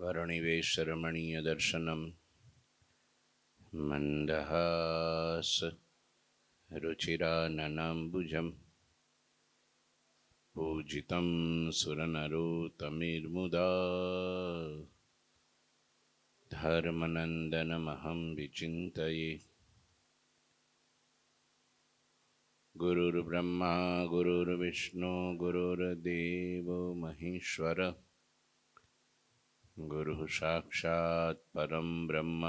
वर्णिवेशरमणीयदर्शनं मन्दहास रुचिराननाम्बुजं पूजितं सुरनरोत्तमैर्मुदा धर्मनन्दनमहं विचिन्तये। गुरुर्ब्रह्मा गुरुर्विष्णु गुरुर्देवो महेश्वर गुरुः साक्षात् परं ब्रह्म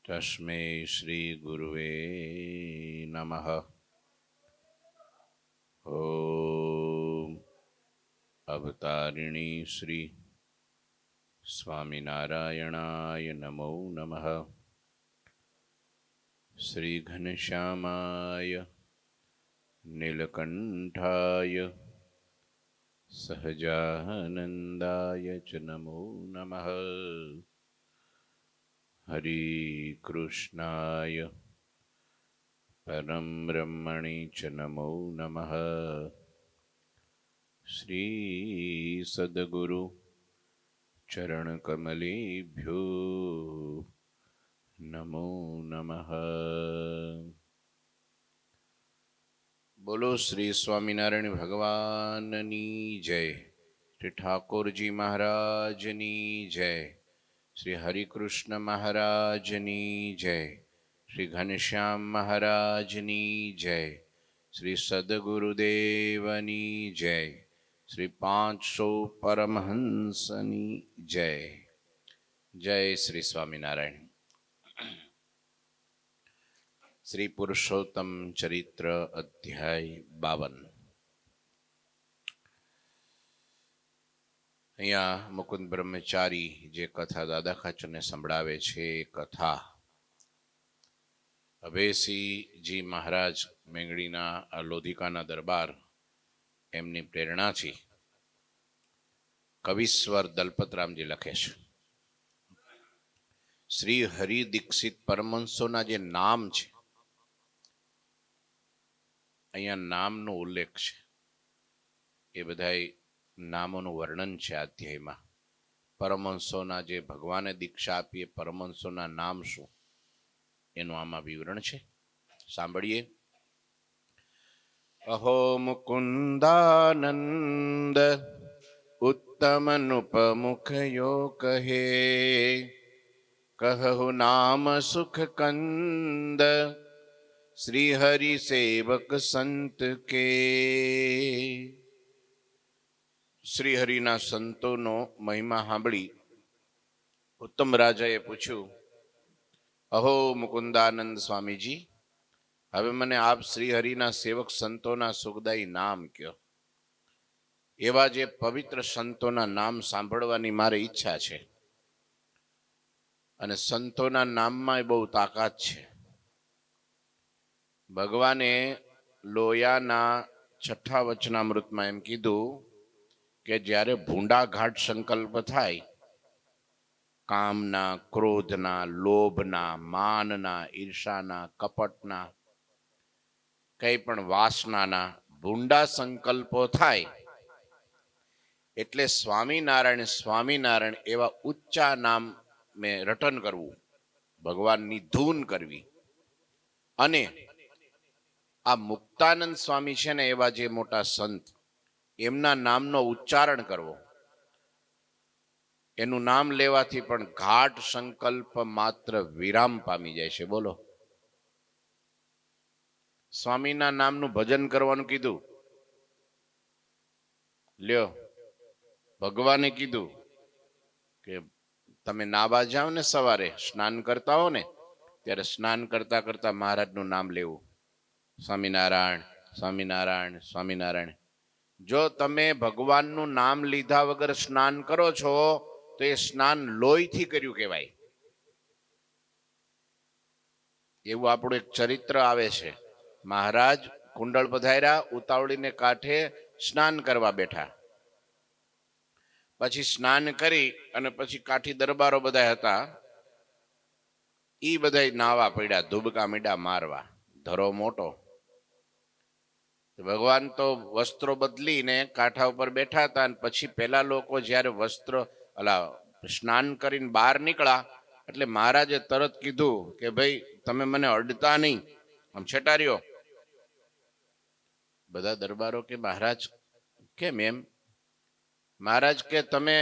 तस्मै श्री गुरुवे नमः। ओम अवतारिणी श्री स्वामिनारायणाय नमो नमः। श्री घनश्यामाय नीलकंठाय सहजानंदाय च नमो नमः। हरि कृष्णाय परम ब्रह्मणे च नमो नमः। श्री सद्गुरु चरण कमलेभ्यो नमो नमः। बोलो श्री स्वामीनारायण भगवाननी जय। श्री ठाकुरजी महाराजनी जय। श्री हरिकृष्ण महाराजनी जय। श्री घनश्याम महाराजनी जय। श्री सद्गुरुदेवनी जय। श्री 500 परमहंसनी जय। जय श्री स्वामीनारायण। श्री पुरुषोत्तम चरित्र अध्याय 52। અહીંયા મુકુંદ બ્રહ્મચારી જે કથા દાદા ખાચરને સંભળાવે છે એ કથા અભેસીજી મહારાજ મેંગડીના લોધિકાના દરબાર એમની પ્રેરણાથી કવિશ્વર દલપતરામજી લખે છે। શ્રી હરિ દીક્ષિત પરમહંસોના જે નામ છે અહીંયા નામનો ઉલ્લેખ છે। એ બધાય નામોનું વર્ણન છે આ અધ્યાયમાં। પરમહંસોના જે ભગવાને દીક્ષા આપી એ પરમહંસોના નામ શું એનું આમાં વિવરણ છે। સાંભળીએ। અહો મુકુંદાનંદ उत्तम नुपमुखयो कहे कहु नाम सुख कंद श्री हरि सेवक संत के। श्री हरिना संतोनो महिमा सांभળી उत्तम राजाए पूछ्યું, अहो मुकुंदानंद स्वामीजी, હવે મને આપ શ્રી હરિના સેવક સંતોના સુખદાયી નામ કયો। એવા જે પવિત્ર સંતોના નામ સાંભળવાની મારે ઈચ્છા છે અને સંતોના નામમાં બહુ તાકાત છે। ભગવાને લોયાના 6ઠા વચનામૃતમાં એમ કીધું કે જ્યારે ભૂંડા ઘાટ સંકલ્પ થાય, કામના, ક્રોધના, લોભના, માનના, ઈર્ષાના, કપટના, કઈ પણ વાસનાના ભૂંડા સંકલ્પો થાય એટલે સ્વામિનારાયણ સ્વામિનારાયણ એવા ઉચ્ચા નામ મેં રટન કરવું, ભગવાનની ધૂન કરવી। અને આ મુક્તાનંદ સ્વામી છે ને એવા જે મોટા સંત એમના નામનો ઉચ્ચારણ કરવો। એનું નામ લેવાથી પણ ઘાટ સંકલ્પ માત્ર વિરામ પામી જાય છે। બોલો, સ્વામીના નામનું ભજન કરવાનું કીધું, લ્યો ભગવાને કીધું કે તમે નાવા જાઓ ને સવારે સ્નાન કરતા હો ને ત્યારે સ્નાન કરતા કરતા મહારાજનું નામ લેવું, સ્વામિનારાયણ સ્વામિનારાયણ સ્વામિનારાયણ। જો તમે ભગવાનનું નામ લીધા વગર સ્નાન કરો છો તો એ સ્નાન લોહીથી કર્યું કહેવાય। એવું આપણું એક ચરિત્ર આવે છે। મહારાજ કુંડળ પધાર્યા, ઉતાવળીને કાંઠે સ્નાન કરવા બેઠા। પછી સ્નાન કરી અને પછી કાઠી દરબારો બધા હતા, ઈ બધા નાવા પડ્યા, ધુબકા મીડા મારવા, ધરો મોટો। ભગવાન તો વસ્ત્રો બદલીને કાંઠા ઉપર બેઠા હતા અને પછી પેલા લોકો જ્યારે વસ્ત્ર અલા સ્નાન કરીને બહાર નીકળ્યા એટલે મહારાજે તરત કીધું કે ભાઈ તમે મને અડતા નહીં, આમ છેટા રહ્યો. બધા દરબારો કે મહારાજ કેમ એમ? મહારાજ કે તમે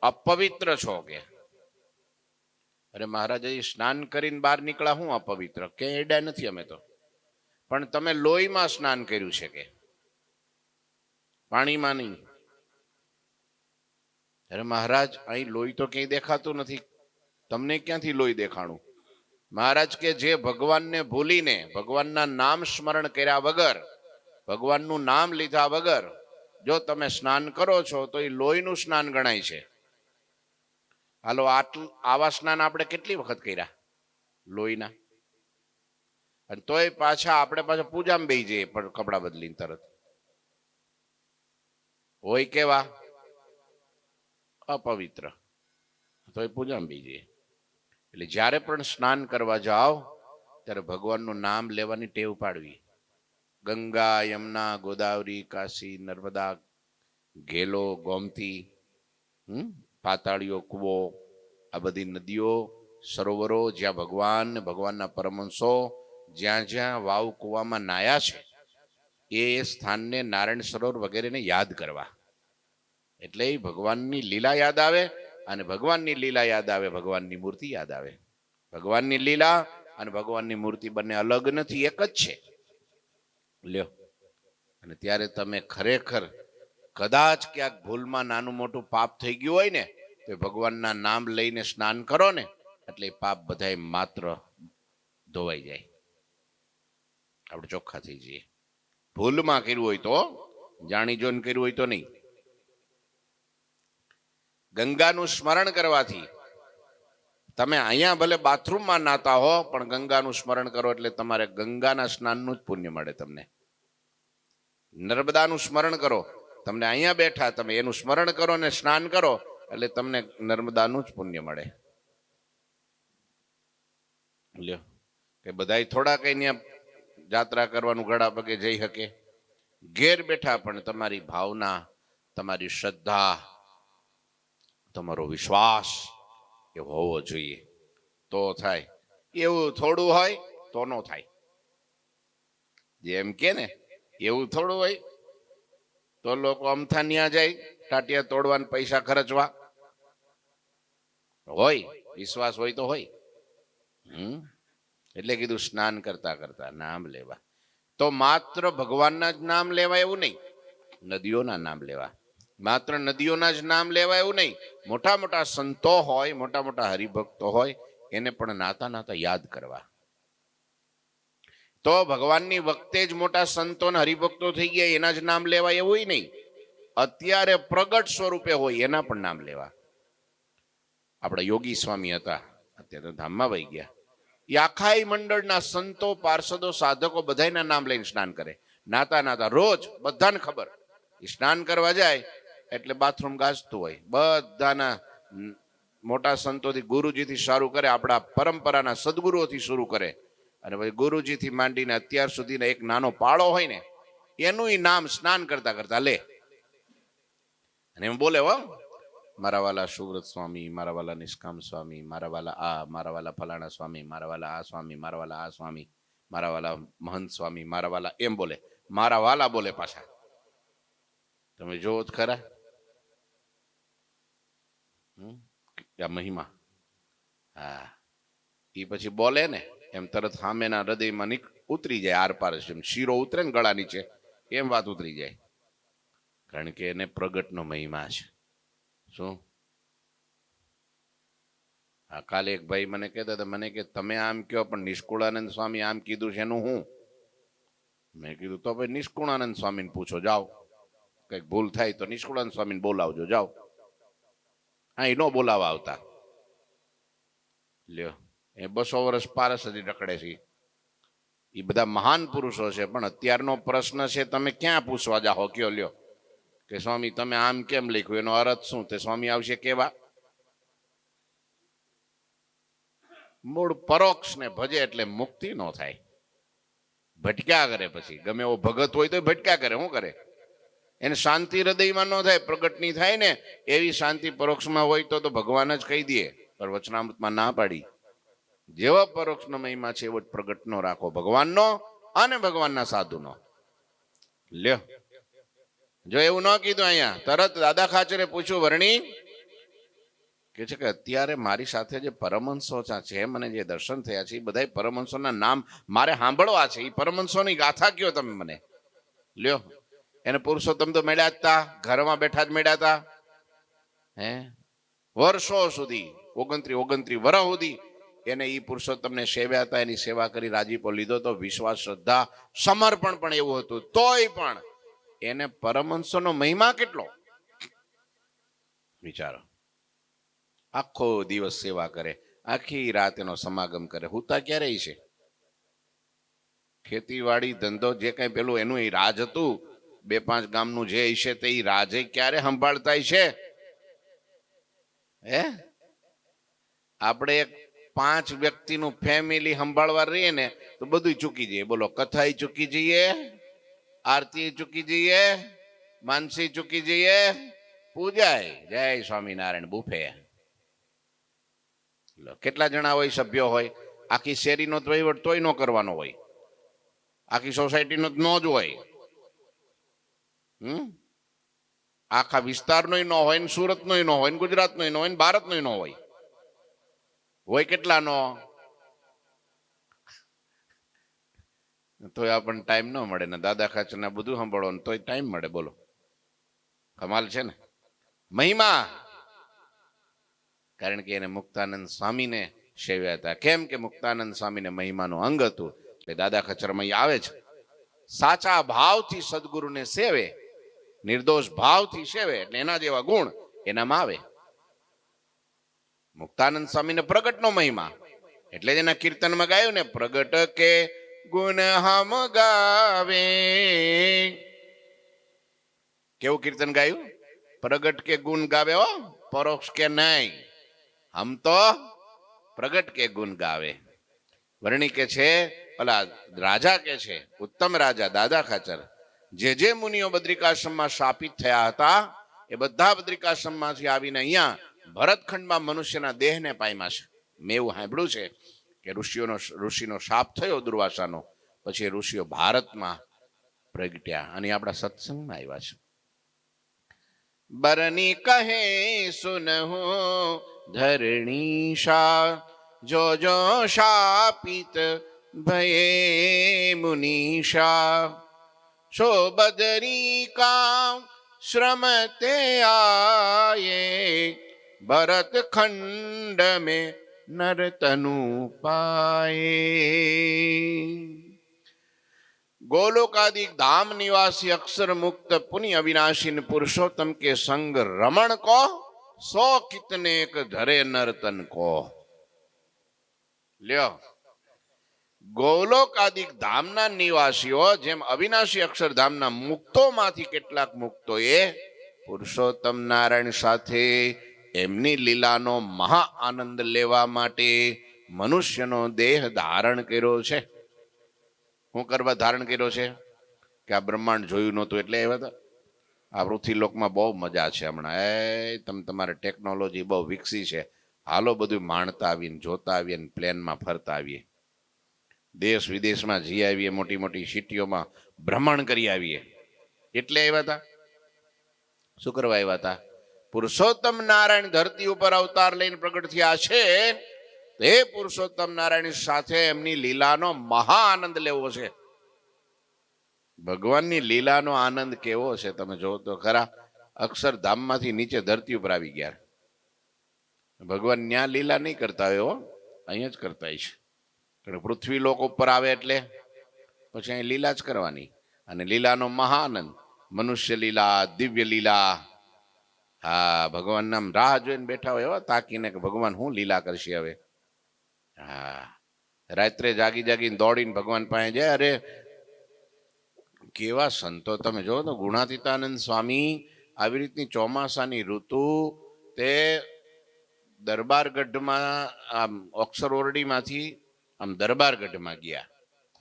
અપવિત્ર છો કે. અરે મહારાજ સ્નાન કરીને બહાર નીકળ્યા, હું અપવિત્ર? ક્યાંય એડા નથી અમે તો, પણ તમે લોહીમાં સ્નાન કર્યું છે કે પાણીમાં નહીં. અરે મહારાજ અહીં લોહી તો ક્યાંય દેખાતું નથી, તમને ક્યાંથી લોહી દેખાણું? મહારાજ કે જે ભગવાનને ભૂલીને ભગવાનના નામ સ્મરણ કર્યા વગર, ભગવાનનું નામ લીધા વગર જો તમે સ્નાન કરો છો તો એ લોહીનું સ્નાન ગણાય છે. હાલો આવા સ્નાન આપણે કેટલી વખત કર્યા લોહીના, અને તોય પાછા આપણે પાછા પૂજામાં બેસી જઈએ પણ કપડા બદલીને તરત. હોય કેવા અપવિત્ર, તોય પૂજામાં બેસી જઈએ. એટલે જ્યારે પણ સ્નાન કરવા જાઓ ત્યારે ભગવાનનું નામ લેવાની ટેવ પાડવી. ગંગા, યમુના, ગોદાવરી, કાશી, નર્મદા, ઘેલો, ગોમતી, પાતાળીઓ, કૂવો, આ બધી નદીઓ, સરોવરો જ્યાં ભગવાન ભગવાનના પરમહંસો જ્યાં જ્યાં વાવ કૂવામાં નાયા છે એ સ્થાનને નારાયણ સરોવર વગેરેને યાદ કરવા. એટલે ભગવાનની લીલા યાદ આવે, અને ભગવાનની લીલા યાદ આવે ભગવાનની મૂર્તિ યાદ આવે. ભગવાનની લીલા અને ભગવાનની મૂર્તિ બંને અલગ નથી, એક જ છે. લ્યો, અને ત્યારે તમે ખરેખર કદાચ ક્યાંક ભૂલમાં નાનું મોટું પાપ થઈ ગયું હોય ને તો ભગવાનના નામ લઈને સ્નાન કરો ને એટલે પાપ બધાય માત્ર ધોવાઈ જાય, આપણે ચોખ્ખા થઈ જઈએ. ભૂલમાં કર્યું હોય તો, જાણી જોઈને કર્યું હોય તો નહીં. ગંગાનું સ્મરણ કરવાથી તમે અહીંયા ભલે બાથરૂમમાં નાતા હો પણ ગંગાનું સ્મરણ કરો એટલે તમારે ગંગાના સ્નાનનું જ પુણ્ય મળે તમને. નર્મદાનું સ્મરણ કરો, તમને અહીંયા બેઠા તમે એનું સ્મરણ કરો ને સ્નાન કરો એટલે તમને નર્મદાનું જ પુણ્ય મળે. લ્યો, કે બધાય થોડા કઈ ત્યાં જાત્રા કરવાનું ગળા પગે જઈ શકે. ઘેર બેઠા પણ તમારી ભાવના, તમારી શ્રદ્ધા, તમારો વિશ્વાસ એ હોવો જોઈએ તો થાય. એવું થોડું હોય તો ન થાય. જેમ કે ને એવું થોડું હોય તો લોકો અમથા ન્યા જાય ટાટિયા તોડવાના પૈસા ખર્ચવા. હોય વિશ્વાસ હોય તો હોય. એટલે કીધું સ્નાન કરતા કરતા નામ લેવા. તો માત્ર ભગવાનના જ નામ લેવા એવું નહીં, નદીઓના નામ લેવા. માત્ર નદીઓના જ નામ લેવા એવું નહીં, મોટા મોટા સંતો હોય, મોટા મોટા હરિભક્તો હોય એને પણ નાતા નાતા યાદ કરવા. તો ભગવાનની વખતે જ મોટા સંતો ને હરિભક્તો થઈ ગયા એના જ નામ લેવા એવું નહીં, અત્યારે પ્રગટ સ્વરૂપે હોય એના પણ નામ લેવા. આપણા યોગી સ્વામી હતા, અત્યારે ધામમાં વહી ગયા. એ આખા મંડળના સંતો, પાર્ષદો, સાધકો બધાના નામ લઈને સ્નાન કરે. નાતા નાતા રોજ બધાને ખબર, એ સ્નાન કરવા જાય એટલે બાથરૂમ ગાજતું હોય. બધાના મોટા સંતોથી, ગુરુજીથી શરૂ કરે, આપણા પરંપરાના સદગુરુઓથી શરૂ કરે, અને પછી ગુરુજીથી માંડીને અત્યાર સુધીનો એક નાનો પાળો હોય ને એનું નામ સ્નાન કરતા કરતા લે. અને એમ બોલે, હો મારા વાલા સુવ્રત સ્વામી, મારા વાલા નિષ્કામ સ્વામી, મારા વાલા આ, મારા વાલા ફલાણા સ્વામી, મારા વાલા આ સ્વામી, મારા વાલા આ સ્વામી, મારા વાલા મહંત સ્વામી, મારા વાલા, એમ બોલે. મારા વાલા બોલે પાછા. તમે જોવો જ ખરા મહિમા. હા, એ પછી બોલે ને એમ તરત સામેના હૃદયમાં ઉતરી જાય. આર પાર જેમ શીરો ઉતરે ને ગળા નીચે એમ વાત ઉતરી જાય, કારણ કે એને પ્રગટનો મહિમા છે. શું? હા, કાલે એક ભાઈ મને કહેતા હતા, મને કે તમે આમ કહો પણ નિષ્કુળાનંદ સ્વામી આમ કીધું છે એનું હું? મેં કીધું તો ભાઈ નિષ્કુળાનંદ સ્વામીને પૂછો, જાઓ. કઈક ભૂલ થાય તો નિષ્કુળાનંદ સ્વામીને બોલાવજો, જાઓ. હા, એ નો બોલાવા આવતા. લ્યો, એ 200 વર્ષ પારસ હજી રખડે છે. એ બધા મહાન પુરુષો છે, પણ અત્યારનો પ્રશ્ન છે તમે ક્યાં પૂછવા જાઓ? કયો લ્યો કે સ્વામી તમે આમ કેમ લખ્યું, એનો અર્થ શું? તે સ્વામી આવશે કેવા? મૂળ પરોક્ષ ને ભજે એટલે મુક્તિ નો થાય. ભટક્યા કરે. પછી ગમે એવો ભગત હોય તો ભટક્યા કરે. શું કરે? એને શાંતિ હૃદયમાં ન થાય, પ્રગટની થાય ને એવી શાંતિ પરોક્ષમાં હોય તો ભગવાન જ કહી દે. પણ વચનામૃતમાં ના પાડી, જેવો પરોક્ષનો મહિમા છે એવો જ પ્રગટનો રાખો, ભગવાનનો અને ભગવાનના સાધુનો. લ્યો, જો એવું ન કીધું અહીંયા તરત દાદા ખાચરે પૂછ્યું, વર્ણી કે છે કે અત્યારે મારી સાથે જે પરમહંસો છે, મને જે દર્શન થયા છે, એ બધા પરમહંસોના નામ મારે સાંભળવા છે. એ પરમહંસોની ગાથા કયો તમે મને. લ્યો, એને પુરુષોત્તમ તો મળ્યા જ તા, ઘરમાં બેઠા જ મળ્યા હતા. હે, વર્ષો સુધી 29 વર્ષ સુધી એને ઈ પુરુષોત્તમને સેવ્યા હતા, એની સેવા કરી રાજીપો લીધો તો, વિશ્વાસ, શ્રદ્ધા, સમર્પણ પણ એવું હતું. તોય પણ એને પરમહંસોનો મહિમા કેટલો વિચારો. આખો દિવસ સેવા કરે, આખી રાત એનો સમાગમ કરે. હુતા ક્યારે છે? ખેતીવાડી ધંધો જે કઈ પેલું એનું એ રાજ હતું, 2-5 ગામનું જે છે તે રાજે ક્યારે સંભાળતા છે? હે, આપણે એક 5 વ્યક્તિનું ફેમિલી સંભાળવા રહીએ ને તો બધું ચૂકી જઈએ. બોલો, કથાઈ ચૂકી જઈએ, આરતી ચૂકી જઈએ, માનસી ચૂકી જઈએ, પૂજાય જય સ્વામિનારાયણ બુફે. કેટલા જણા હોય, સભ્યો હોય? આખી શેરીનો વહીવટ તોય ન કરવાનો હોય, આખી સોસાયટીનો ન જ હોય, આખા વિસ્તારનો ન હોય ને, સુરતનો ન હોય ને, ગુજરાતનો ન હોય ને, ભારતનો ન હોય. હોય કેટલાનો? તોય આપણને ટાઈમ ન મળે ને દાદા ખાચરના બધું સાંભળો ને તોય ટાઈમ મળે. બોલો, કમાલ છે ને મહિમા. કારણ કે એને મુક્તાનંદ સ્વામીને સેવ્યા હતા. કેમ કે મુક્તાનંદ સ્વામીને મહિમાનું અંગ હતું. એટલે દાદા ખચરમાં આવે છે, સાચા ભાવથી સદગુરુને સેવે, નિર્દોષ ભાવથી સેવે એટલે એના જેવા ગુણ એનામાં આવે. મુક્તાનંદ સ્વામીને પ્રગટનો મહિમા એટલે જ એના કીર્તનમાં ગાયું ને, પ્રગટ કે ગુણ હમ ગાવે. કેવું કીર્તન ગાયું? પ્રગટ કે ગુણ ગાવે, હો, પરોક્ષ કે નહીં. હમ તો પ્રગટ કે ગુણ ગાવે. વર્ણી કે છે, ઓલા રાજા કે છે, ઉત્તમ રાજા દાદા ખાચર, જે મુનિઓ બદ્રિકાશ્રમમાં સ્થાપિત થયા હતા એ બધા બદ્રિકાશ્રમમાંથી આવીને અહીંયા ભરતખંડમાં મનુષ્યના દેહને પામ્યા છે. મેં એવું સાંભળ્યું છે કે ઋષિનો શાપ થયો દુર્વાસાનો, પછી ઋષિઓ ભારતમાં પ્રગટ્યા અને આપણા સત્સંગમાં આવ્યા છે. બરની કહે સુનહો ધરણીશા, જો જો શાપિત ભયે મુનિશા, શો બદરી કા શ્રમતે આયે, ભરત ખંડ में नरतनु पाए. गोलोकादिक धाम निवासी अक्षर मुक्त पुण्य अविनाशी पुरुषोत्तम के संग रमण को, 100 कितने एक धरे नर्तन को. લ્યો, ગોલોકાદિક ધામના નિવાસીઓ જેમ અવિનાશી અક્ષરધામના મુક્તોમાંથી કેટલાક મુક્તોએ પુરુષોત્તમ નારાયણ સાથે એમની લીલાનો મહા આનંદ લેવા માટે મનુષ્યનો દેહ ધારણ કર્યો છે. શું કરવા ધારણ કર્યો છે? કે આ બ્રહ્માંડ જોયું નહોતું એટલે આવ્યા હતા. આ પૃથ્વીલોકમાં બહુ મજા છે હમણાં. તમે તમારે ટેકનોલોજી બહુ વિકસી છે, હાલો બધું માણતા આવીને જોતા આવીએ, પ્લેનમાં ફરતા આવીએ, દેશ વિદેશમાં જઈ આવીએ, મોટી મોટી સિટીઓમાં ભ્રમણ કરી આવીએ. એટલે આવ્યા હતા. શું કરવા આવ્યા હતા? પુરુષોત્તમ નારાયણ ધરતી ઉપર અવતાર લઈને પ્રગટ થયા છે, તે પુરુષોત્તમ નારાયણ સાથે એમની લીલાનો મહા આનંદ લેવો છે. ભગવાનની લીલાનો આનંદ કેવો છે તમે જો તો ખરા. અક્ષરધામમાંથી નીચે ધરતી ઉપર આવી ગયા. ભગવાન ન્યા લીલા નહીં કરતા હોય, અહીંયા જ કરતા છે. પૃથ્વી લોક ઉપર આવે એટલે પછી અહીં લીલા જ કરવાની. અને લીલાનો મહા આનંદ, મનુષ્ય લીલા, દિવ્ય લીલા. હા, ભગવાન નામ રાહ જોઈને બેઠા હોય એવા તાકીને કે ભગવાન શું લીલા કરશે હવે. હા, રાત્રે જાગી જાગીને દોડીને ભગવાન પાસે જાય. અરે કેવા સંતો તમે જો તો, ગુણાતીતાનંદ સ્વામી આવી રીતની ચોમાસાની ઋતુ તે દરબારગઢમાં, આમ અક્ષર ઓરડીમાંથી આમ દરબારગઢમાં ગયા.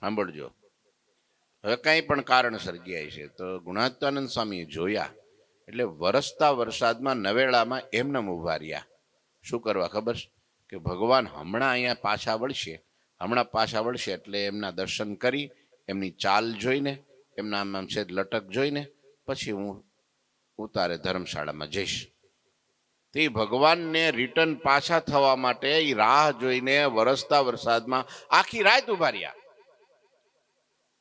સાંભળજો, હવે કંઈ પણ કારણ સર્જાય છે તો ગુણાત્માનંદ સ્વામીએ જોયા એટલે વરસતા વરસાદમાં નવેળામાં એમને ઉભા રહ્યા. શું કરવા ખબર છે? કે ભગવાન હમણાં અહીંયા પાછા વળશે એટલે એમના દર્શન કરી એમની ચાલ જોઈને એમના આમ છે લટક જોઈને પછી હું ઉતારે ધર્મશાળામાં જઈશ. તે ભગવાનને રિટર્ન પાછા થવા માટે એ રાહ જોઈને વરસતા વરસાદમાં આખી રાત ઉભા રહ્યા.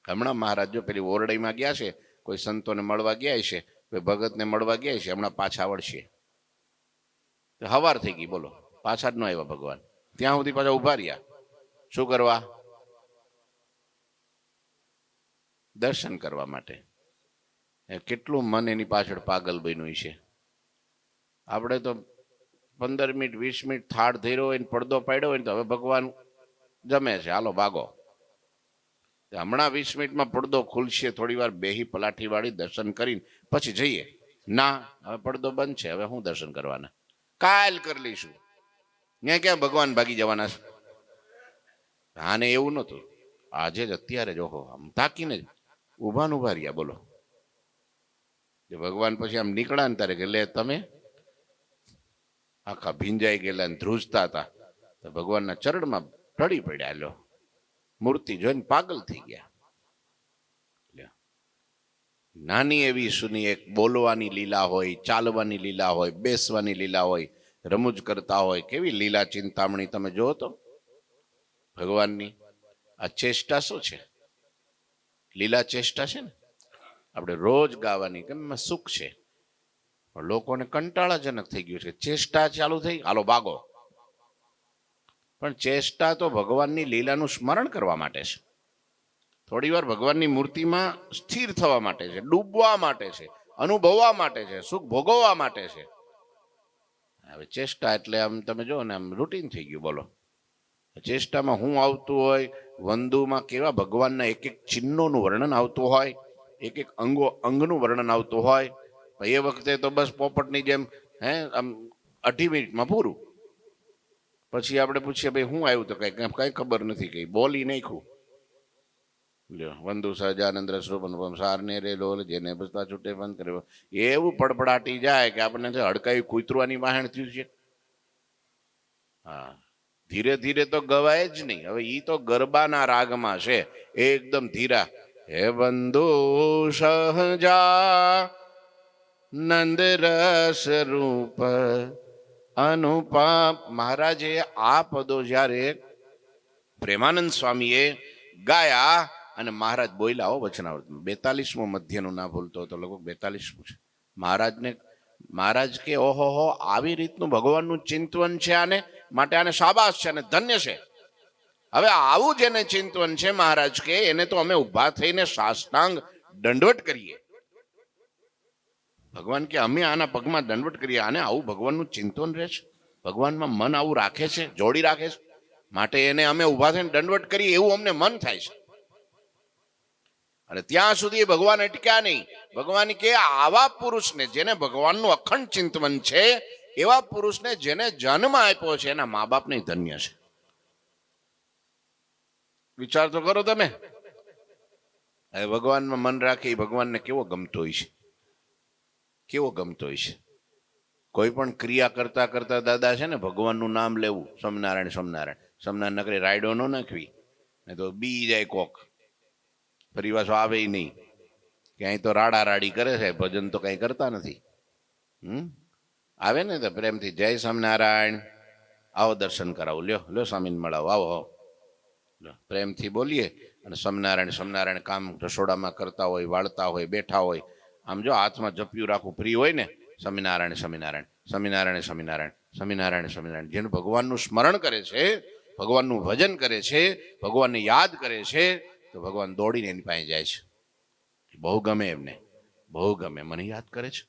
હમણાં મહારાજ જો પેલી ઓરડાઈમાં ગયા છે, કોઈ સંતોને મળવા ગયા છે, કોઈ ભગતને મળવા ગયા છે, હમણાં પાછા વળશે. હવાર થઈ ગઈ, બોલો, પાછા જ ન આવ્યા ભગવાન. ત્યાં સુધી પાછા ઉભા રહ્યા. શું કરવા? દર્શન કરવા માટે. કેટલું મન એની પાછળ પાગલ બન્યું છે. આપણે તો 15 મિનિટ 20 મિનિટ થાળ ધર્યો હોય ને પડદો પાડ્યો હોય ને તો હવે ભગવાન જમે છે, હાલો ભાગો. હમણાં 20 મિનિટમાં પડદો ખુલશે, થોડી વાર બેહી પલાઠી વાળી દર્શન કરીને પછી જઈએ. ના, હવે પડદો બંધ છે, હવે હું દર્શન કરવાના, કાલ કરી લઈશું. ત્યાં ક્યાં ભગવાન ભાગી જવાના છે? આને એવું નહોતું, આજે જ અત્યારે જ ઓહો આમ તાકીને જ ઉભા રહ્યા. બોલો, ભગવાન પછી આમ નીકળ્યા ને ત્યારે કે લે તમે આખા ભીંજાઈ ગયેલા ને ધ્રુજતા હતા તો ભગવાનના ચરણમાં ઢળી પડ્યા. લો, મૂર્તિ જોઈને પાગલ થઈ ગયા. નાની એવી સુની એક બોલવાની લીલા હોય, ચાલવાની લીલા હોય, બેસવાની લીલા હોય, રમૂજ કરતા હોય, કેવી લીલા ચિંતામણી તમે જુઓ તો ભગવાનની. આ ચેષ્ટા શું છે? લીલા ચેષ્ટા છે ને, આપણે રોજ ગાવાની, કેમ સુખ છે, પણ લોકોને કંટાળાજનક થઈ ગયું છે. ચેષ્ટા ચાલુ થઈ, હાલો ભાગો. પણ ચેષ્ટા તો ભગવાનની લીલાનું સ્મરણ કરવા માટે છે, થોડી વાર ભગવાનની મૂર્તિમાં સ્થિર થવા માટે છે, ડૂબવા માટે છે, અનુભવવા માટે છે, સુખ ભોગવવા માટે છે. હવે ચેષ્ટા એટલે આમ તમે જો ને આમ રૂટીન થઈ ગયું. બોલો, ચેષ્ટામાં હું આવતું હોય, વંદુમાં કેવા ભગવાનના એક એક ચિહ્નોનું વર્ણન આવતું હોય, એક એક અંગનું વર્ણન આવતું હોય. એ વખતે તો બસ પોપટની જેમ આમ 2.5 મિનિટમાં પૂરું. પછી આપણે પૂછીએ ભાઈ હું આવ્યું, તો કઈ ખબર નથી, કઈ બોલી નાખ્યું. વંદુ સહજાનંદ રસરૂપ અનુપમ સારને રે લોલ જેને બસતા છૂટે બંધ કર્યો, એવું પડપડાટી જાય કે આપણને હડકાઈ કૂતરવાની વાહણ થયું છે. હા, ધીરે ધીરે તો ગવાય જ નહીં. હવે ઈ તો ગરબાના રાગમાં છે, એકદમ ધીરા. હે બંધુ સહજા નંદ રસ રૂપ અનુપમ. મહારાજે આ પદો જ્યારે પ્રેમાનંદ સ્વામીએ ગાયા અને મહારાજ બોલ્યા હો વચનાવૃતમાં, 42મો મધ્યનું ના ભૂલતો તો લગભગ 42મું છે. મહારાજ કે ઓહો હો, આવી રીતનું ભગવાનનું ચિંતવન છે, આને માટે આને શાબાશ છે અને ધન્ય છે. હવે આવું જેને ચિંતવન છે, મહારાજ કે એને તો અમે ઉભા થઈને સાષ્ટાંગ દંડવટ કરીએ. ભગવાન કે અમે આના પગમાં દંડવટ કરીએ. આને આવું ભગવાનનું ચિંતન રહે છે, ભગવાનમાં મન આવું રાખે છે, જોડી રાખે છે, માટે એને અમે ઉભા થઈને દંડવટ કરીએ એવું અમને મન થાય છે. અને ત્યાં સુધી ભગવાન અટક્યા નહીં. ભગવાન કે આવા પુરુષને, જેને ભગવાનનું અખંડ ચિંતન છે, એવા પુરુષને જેને જન્મ આપ્યો છે, એના મા બાપ ને ધન્ય છે. વિચાર તો કરો તમે. હવે ભગવાનમાં મન રાખે ભગવાનને કેવો ગમતો હોય છે, કેવો ગમતો હોય છે. કોઈ પણ ક્રિયા કરતા કરતા દાદા છે ને ભગવાનનું નામ લેવું, સ્વામિનારાયણ સ્વામિનારાયણ સ્વામિનારાયણ નકરી રાયડો ન નાખવી, ને તો બી જાય કોક, ફરી પાછો આવે નહીં. ક્યાંય તો રાડા રાડી કરે છે, ભજન તો કઈ કરતા નથી. આવે ને તો પ્રેમથી જય સ્વામિનારાયણ, આવો દર્શન કરાવું, લ્યો સ્વામીને મળાવો, આવો પ્રેમથી બોલીએ. અને સ્વામિનારાયણ સ્વામિનારાયણ કામ રસોડામાં કરતા હોય, વાળતા હોય, બેઠા હોય, આમ જો હાથમાં જપ્યું રાખવું ફ્રી હોય ને, સ્વામિનારાયણ સ્વામિનારાયણ સ્વામિનારાયણ સ્વામિનારાયણ સ્વામિનારાયણ સ્વામિનારાયણ. જેનું ભગવાનનું સ્મરણ કરે છે, ભગવાનનું ભજન કરે છે, ભગવાનને યાદ કરે છે, તો ભગવાન દોડીને એની પાસે જાય છે. બહુ ગમે એમને, બહુ ગમે. મને યાદ કરે છે,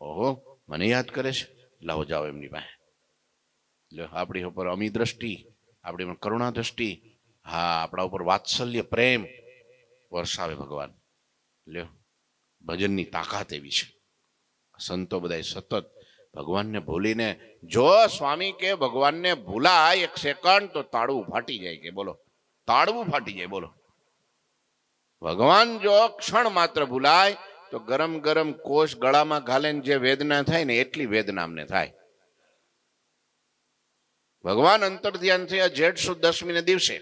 ઓહો મને યાદ કરે છે, લાવો જાઓ એમની પાસે. આપણી ઉપર અમી દ્રષ્ટિ, આપણી ઉપર કરુણા દ્રષ્ટિ, હા આપણા ઉપર વાત્સલ્ય પ્રેમ વરસાવે ભગવાન. લ્યો, ભજનની તાકાત એવી છે. સંતો બધા સતત ભગવાનને ભૂલીને, જો સ્વામી કે ભગવાનને ભૂલાય 1 સેકન્ડ તો તાળવું ફાટી જાય. કે બોલો, તાળવું ફાટી જાય. બોલો, ભગવાન જો ક્ષણ માત્ર ભૂલાય તો ગરમ ગરમ કોષ ગળામાં ઘાલે જે વેદના થાય ને એટલી વેદના અમને થાય. ભગવાન અંતર ધ્યાન થયા જેઠ સુદ દશમીને દિવસે.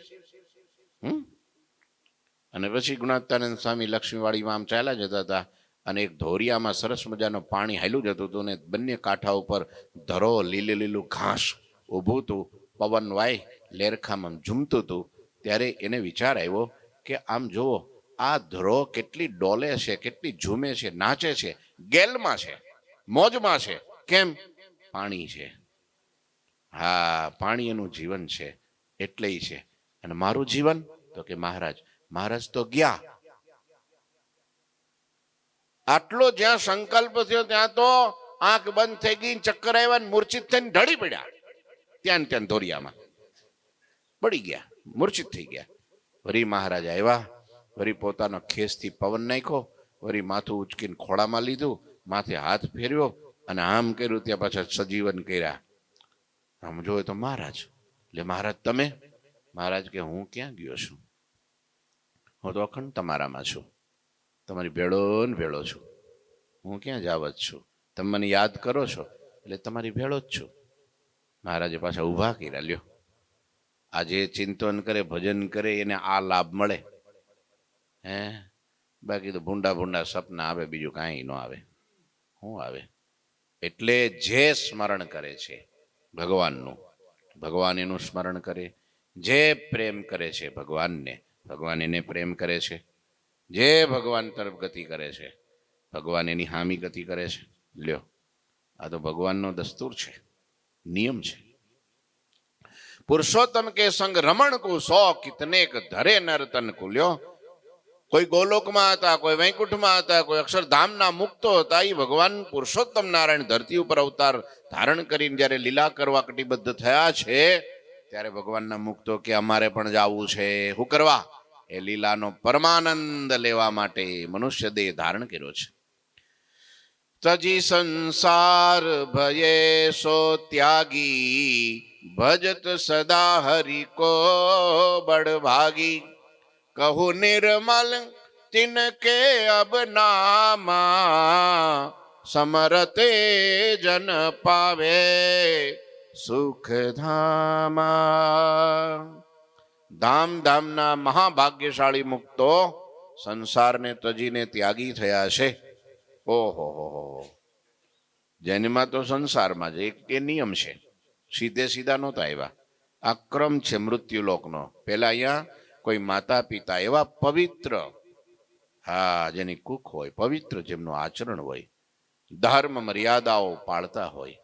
અને પછી ગુણાત્યાનંદ સ્વામી લક્ષ્મીવાડીમાં આમ ચાલ્યા જતા હતા અને એક ધોરિયામાં સરસ મજાનું પાણી હાલ્યું જતું હતું ને બંને કાંઠા ઉપર ધરો લીલું ઘાસ ઊભું હતું, પવન વાય લેરખામાં ઝૂમતું હતું. ત્યારે એને વિચાર આવ્યો કે આમ જુઓ આ ધરો કેટલી ડોલે છે, કેટલી ઝૂમે છે, નાચે છે, ગેલમાં છે, મોજમાં છે. કેમ? પાણી છે. હા, પાણી એનું જીવન છે એટલે છે. અને મારું જીવન તો કે મહારાજ તો ગયા. આટલો જ્યાં સંકલ્પ થયો ત્યાં તો આંખ બંધ થઈ ગઈ, ચક્કર આવ્યા, મૂર્છિત થઈને ઢળી પડ્યા. ત્યાં ધોરિયામાં પડી ગયા, મૂર્છિત થઈ ગયા. વરી મહારાજ આવ્યા, વરી પોતાનો ખેસથી પવન નાખ્યો, વરી માથું ઉચકીને ખોળામાં લીધું, માથે હાથ ફેરવ્યો અને આમ કર્યું. ત્યાં પાછા સજીવન કર્યા. આમ જોયે તો મહારાજ. એટલે મહારાજ તમે? મહારાજ કે હું ક્યાં ગયો છું? હું તો અખંડ તમારામાં છું, તમારી ભેળો ને ભેળો છું. હું ક્યાં જાવત છું? તમે મને યાદ કરો છો એટલે તમારી ભેળો જ છું. મહારાજે પાછા ઊભા કર્યા. લ્યો, આજે ચિંતન કરે, ભજન કરે એને આ લાભ મળે. બાકી તો ભૂંડા સપના આવે, બીજું કાંઈ ન આવે. શું આવે? એટલે જે સ્મરણ કરે છે ભગવાનનું, ભગવાન એનું સ્મરણ કરે. જે પ્રેમ કરે છે ભગવાનને, ભગવાન એને પ્રેમ કરે છે. જે ભગવાન તરફ ગતિ કરે છે, ભગવાન એની હામી ગતિ કરે છે. લ્યો, આ તો ભગવાનનો દસ્તુર છે, નિયમ છે. પુરુષોત્તમ કે સંગ રમણ કુ સો કિતનેક ધરે નર્તન કુ. લ્યો, કોઈ ગોલોકમાં હતા, કોઈ વૈકુંઠમાં હતા, કોઈ અક્ષરધામના મુક્તો હતા. એ ભગવાન પુરુષોત્તમ નારાયણ ધરતી ઉપર અવતાર ધારણ કરીને જ્યારે લીલા કરવા કટિબદ્ધ થયા છે ત્યારે ભગવાનના મુક્તો કે અમારે પણ જવું છે. શું કરવા? એ લીલાનો પરમાનંદ લેવા માટે મનુષ્ય દેહ ધારણ કર્યો છે. તજી સંસાર ભયે સો ત્યાગી, ભજત સદા હરિ કો બડભાગી. કહું નિર્મલ तिनके अब नामा, समरते जन पावे सुख धामा. ધામ ધામના મહાભાગ્યશાળી મુક્તો સંસારને તજીને ત્યાગી થયા છે. ઓહો, જેનમાં તો સંસારમાં જ એક એ નિયમ છે, સીધા નહોતા આવ્યા. આ ક્રમ છે મૃત્યુલોકનો. પેલા અહીંયા કોઈ માતા પિતા એવા પવિત્ર, હા, જેની કુખ હોય, પવિત્ર જેમનું આચરણ હોય, ધર્મ મર્યાદાઓ પાળતા હોય,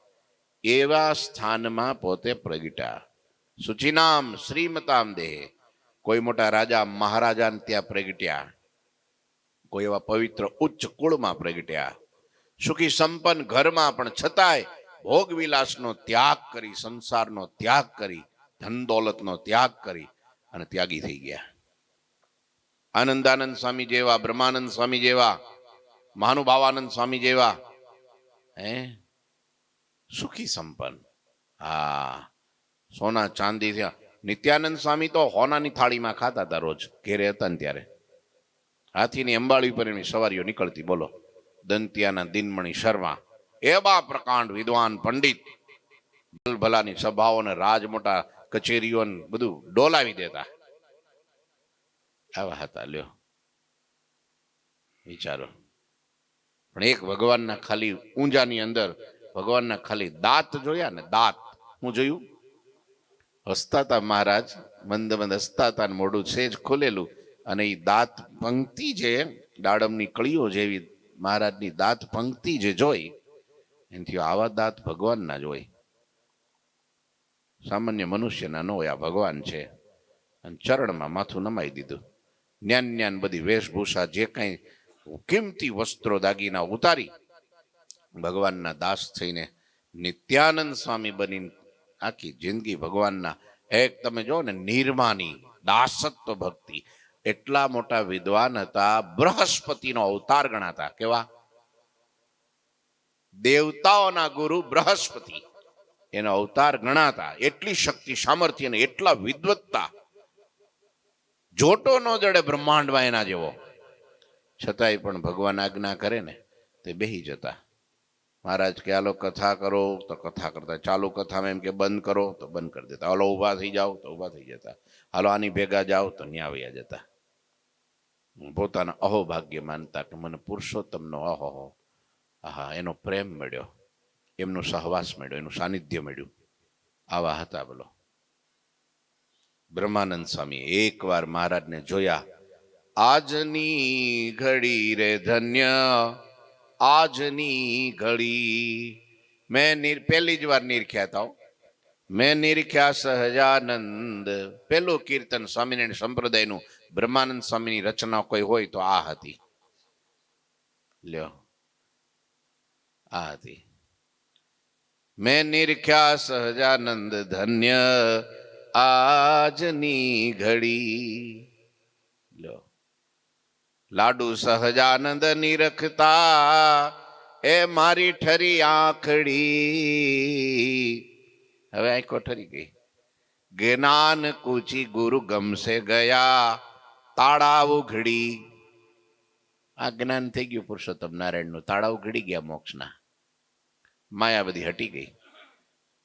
એવા સ્થાનમાં પોતે પ્રગટ્યા. સુચિનામ શ્રીમતામ દેહ. કોઈ મોટા રાજા મહારાજાને ત્યાં પ્રગટ્યા, કોઈ એવા પવિત્ર ઉચ્ચ કુળમાં પ્રગટ્યા, સુખી સંપન્ન ઘરમાં, પણ છતાંય ભોગ વિલાસનો ત્યાગ કરી, સંસારનો ત્યાગ કરી, ધન દોલતનો ત્યાગ કરી અને ત્યાગી થઈ ગયા. આનંદાનંદ સ્વામી જેવા, બ્રહ્માનંદ સ્વામી જેવા, મહાનુભાવાનંદ સ્વામી જેવા, સુખી સંપન્ન. હા, સોના ચાંદી થયા. નિત્યાનંદ સ્વામી તો હોનાની થાળીમાં ખાતા હતા રોજ, ઘેરે હતા ને ત્યારે. હાથીની અંબાળી પર એની સવારીઓ નીકળતી. બોલો, દંતિયાના દિનમણી શર્મા એવા પ્રકાંડ વિદ્વાન પંડિત, ભલાની સભાઓને રાજ મોટા કચેરીઓ બધું ડોલાવી દેતા આવા હતા. લ્યો, વિચારો. પણ એક ભગવાનના ખાલી ઊંઝાની અંદર ભગવાનના ખાલી દાંત જોયા ને, દાંત હું જોયું. હસતા હતા મહારાજ, મંદ હસતા હતા, મોઢું સેજ ખોલેલું, અને એ દાંત પંક્તિ જે દાડમની કળીઓ જેવી મહારાજની દાંત પંક્તિ જે જોઈ, એનાથી આવા દાંત ભગવાનના જ હોય, સામાન્ય મનુષ્યના ન હોય. આ ભગવાન છે. અને ચરણમાં માથું નમાઈ દીધું. જ્ઞાન બધી વેશભૂષા, જે કાંઈ કિંમતી વસ્ત્રો દાગીના ઉતારી ભગવાનના દાસ થઈને નિત્યાનંદ સ્વામી બનીને આખી જિંદગી ભગવાનના એક, તમે જો ને, નિર્માની દાસત્વ ભક્તિ. એટલા મોટા વિદ્વાન હતા, બૃહસ્પતિનો અવતાર ગણાતા. કેવા? દેવતાઓના ગુરુ બૃહસ્પતિ એનો અવતાર ગણાતા. એટલી શક્તિ, સામર્થ્ય ને એટલા વિદ્વત્તા. જોટો ન જડે બ્રહ્માંડમાં એના જેવો. છતાંય પણ ભગવાન આજ્ઞા કરે ને તે બેહી જતા. મહારાજ કે હાલો કથા કરો તો કથા કરતા, ચાલુ કથામાં એમ કે બંધ કરો તો બંધ કરી દેતા, હાલો ઊભા થઈ જાઓ તો ઊભા થઈ જતા, હાલો આની ભેગા જાઓ તો ન્યા વયા જતા. પોતાના અહોભાગ્ય માનતા કે મને પુરુષોત્તમનો અહો, આહા, એનો પ્રેમ મળ્યો, એમનો સહવાસ મળ્યો, એનું સાનિધ્ય મળ્યું. આવા હતા. બોલો બ્રહ્માનંદ સ્વામી એકવાર મહારાજને જોયા. આજની ઘડી રે ધન્ય, આજની ઘડી મેં પહેલી જ વાર નિરખ્યા હતા. મેં નિરખ્યા સહજાનંદ. પેલું કીર્તન સ્વામિનારાયણ સંપ્રદાયનું બ્રહ્માનંદ સ્વામીની રચના કોઈ હોય તો આ હતી. લ્યો, આ હતી. મેં નિરખ્યા સહજાનંદ ધન્ય આજની ઘડી. લ્યો, લાડુ સહજાનંદ નિરખતા એ મારી ઠરી આંખડી. હવે આંખો ઠરી ગઈ. જ્ઞાન કૂચી ગુરુ ગમશે ગયા તાળા ઉઘડી. આ જ્ઞાન થઈ ગયું પુરુષોત્તમ નારાયણનું, તાળા ઉઘડી ગયા મોક્ષના. માયા બધી હટી ગઈ.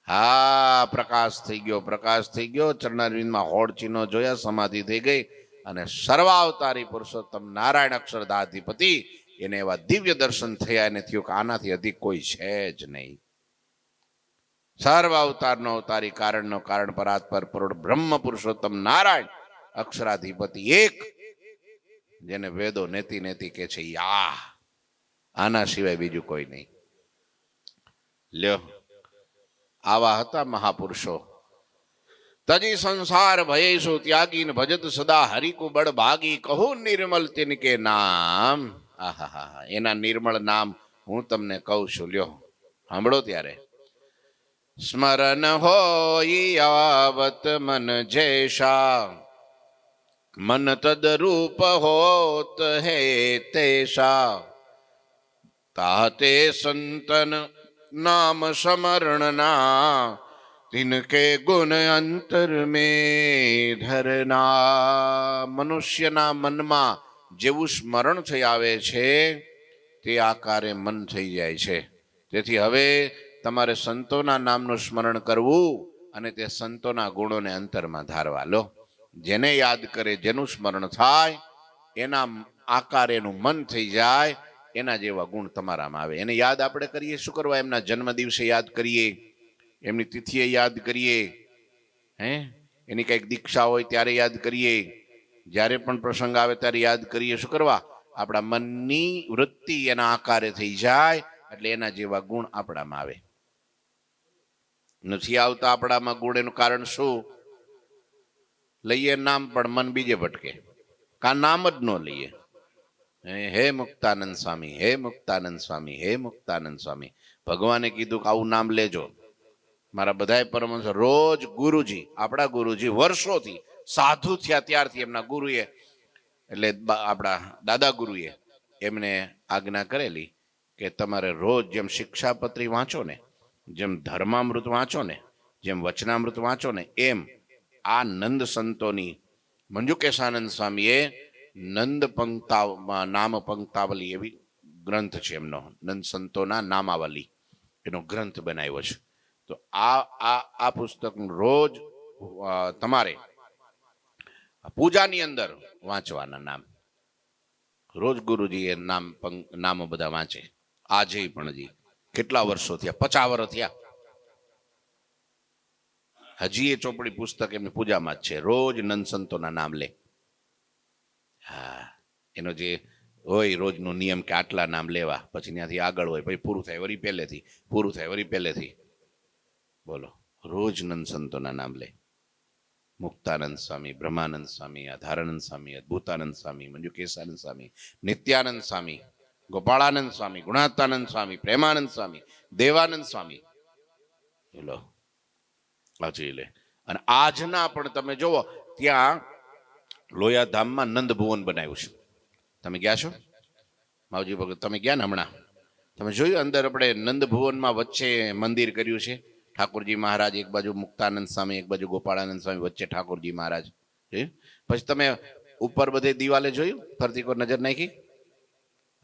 હા, પ્રકાશ થઈ ગયો, પ્રકાશ થઈ ગયો. ચરણારવિંદમાં હોડ ચિહ્નો જોયા, સમાધિ થઈ ગઈ અને સર્વાવતારી પુરુષોત્તમ નારાયણ અક્ષરધાધિપતિ એને એવા દિવ્ય દર્શન થયા. એને થયું કે આનાથી અધિક કોઈ છે જ નહીં. સર્વ અવતારનો અવતારી, કારણનો કારણ, પરાત્પર પુરુષ બ્રહ્મ પુરુષોત્તમ નારાયણ અક્ષરાધિપતિ એક, જેને વેદો નેતિ નેતિ કે છે. આના સિવાય બીજું કોઈ નહીં. લ્યો, આવા હતા મહાપુરુષો. તજી સંસાર ભયેશુ ત્યાગીન ભજત સદા હરિકુ બળ ભાગી કહું નિર્મલ તિનકે નામ. આહા, એના નિર્મળ નામ હું તમને કહું છું. લ્યો, સાંભળો ત્યારે. સ્મરણ હોય આવત મન જૈસા, મન તદરૂપ હોત હે તૈસા, તાતે સંતન નામ સમરણના तिनके गुण अंतर में धरना. મનુષ્યના મનમાં જેવું સ્મરણ થઈ આવે છે તે આકારે મન થઈ જાય છે. તેથી હવે તમારે સંતોના નામનું સ્મરણ કરવું અને તે સંતોના ગુણોને અંતરમાં ધારવા. લો, જેને યાદ કરે, જેનું સ્મરણ થાય, એના આકાર એનું મન થઈ જાય, એના જેવા ગુણ તમારામાં આવે. એને યાદ આપણે કરીએ શું કરવા? એમના જન્મ દિવસે યાદ કરીએ, એમની તિથિએ યાદ કરીએ, એની કંઈક દીક્ષા હોય ત્યારે યાદ કરીએ, જ્યારે પણ પ્રસંગ આવે ત્યારે યાદ કરીએ. શું કરવા? આપણા મનની વૃત્તિ એના આકારે થઈ જાય એટલે એના જેવા ગુણ આપણામાં આવે. નથી આવતા આપણામાં ગુણ, એનું કારણ શું? લઈએ નામ પણ મન બીજે ભટકે, કા નામ જ ન લઈએ. હે મુક્તાનંદ સ્વામી, હે મુક્તાનંદ સ્વામી, હે મુક્તાનંદ સ્વામી. ભગવાને કીધું કે આવું નામ લેજો. મારા બધા પરમહંસ રોજ ગુરુજી, આપણા ગુરુજી વર્ષોથી સાધુ થયા ત્યારથી એમના ગુરુએ, એટલે આપણા દાદા ગુરુએ એમને આજ્ઞા કરેલી કે તમારે રોજ જેમ શિક્ષાપત્રી વાંચો ને, જેમ ધર્મામૃત વાંચો ને, જેમ વચનામૃત વાંચો ને, એમ આ નંદ સંતોની મંજુકેશાનંદ સ્વામીએ નંદ નામ પંક્તાવલી એવી ગ્રંથ છે એમનો, નંદ સંતોના નામાવલી એનો ગ્રંથ બનાવ્યો છે. તો આ પુસ્તક રોજ તમારે પૂજાની અંદર વાંચવાના નામ. રોજ ગુરુજી એ નામો બધા વાંચે. આજે પણ હજી કેટલા વર્ષો થયા, 50 વર્ષ થયા, હજી એ ચોપડી પુસ્તક એમની પૂજામાં જ છે. રોજ નંદ સંતોના નામ લે. હા, એનો જે હોય રોજનો નિયમ કે આટલા નામ લેવા, પછી ત્યાંથી આગળ હોય, પછી પૂરું થાય વળી પહેલેથી, પૂરું થાય વળી પહેલેથી. બોલો, રોજ નંદ સંતોના નામ લે. મુક્તાનંદ સ્વામી, બ્રહ્માનંદ સ્વામી, આધારાનંદ સ્વામી, અદ્ભુતાનંદ સ્વામી, મંજુકેશાનંદ સ્વામી, નિત્યાનંદ સ્વામી, ગોપાળાનંદ સ્વામી, ગુણાતાનંદ સ્વામી, પ્રેમાનંદ સ્વામી, દેવાનંદ સ્વામી. બોલો, આજે લે. અને આજના પણ તમે જુઓ, ત્યાં લોયા ધામમાં નંદ ભુવન બનાવ્યું છે. તમે ગયા છો માવજી ભગત? તમે ગયા ને હમણાં? તમે જોયું અંદર આપણે નંદ ભુવનમાં વચ્ચે મંદિર કર્યું છે. ઠાકોરજી મહારાજ એક બાજુ, મુક્તાનંદ સ્વામી એક બાજુ, ગોપાળાનંદ સ્વામી વચ્ચે ઠાકોરજી મહારાજ. પછી તમે ઉપર બધે દિવાલે જોયું, ફરતી કોઈ નજર નાખી?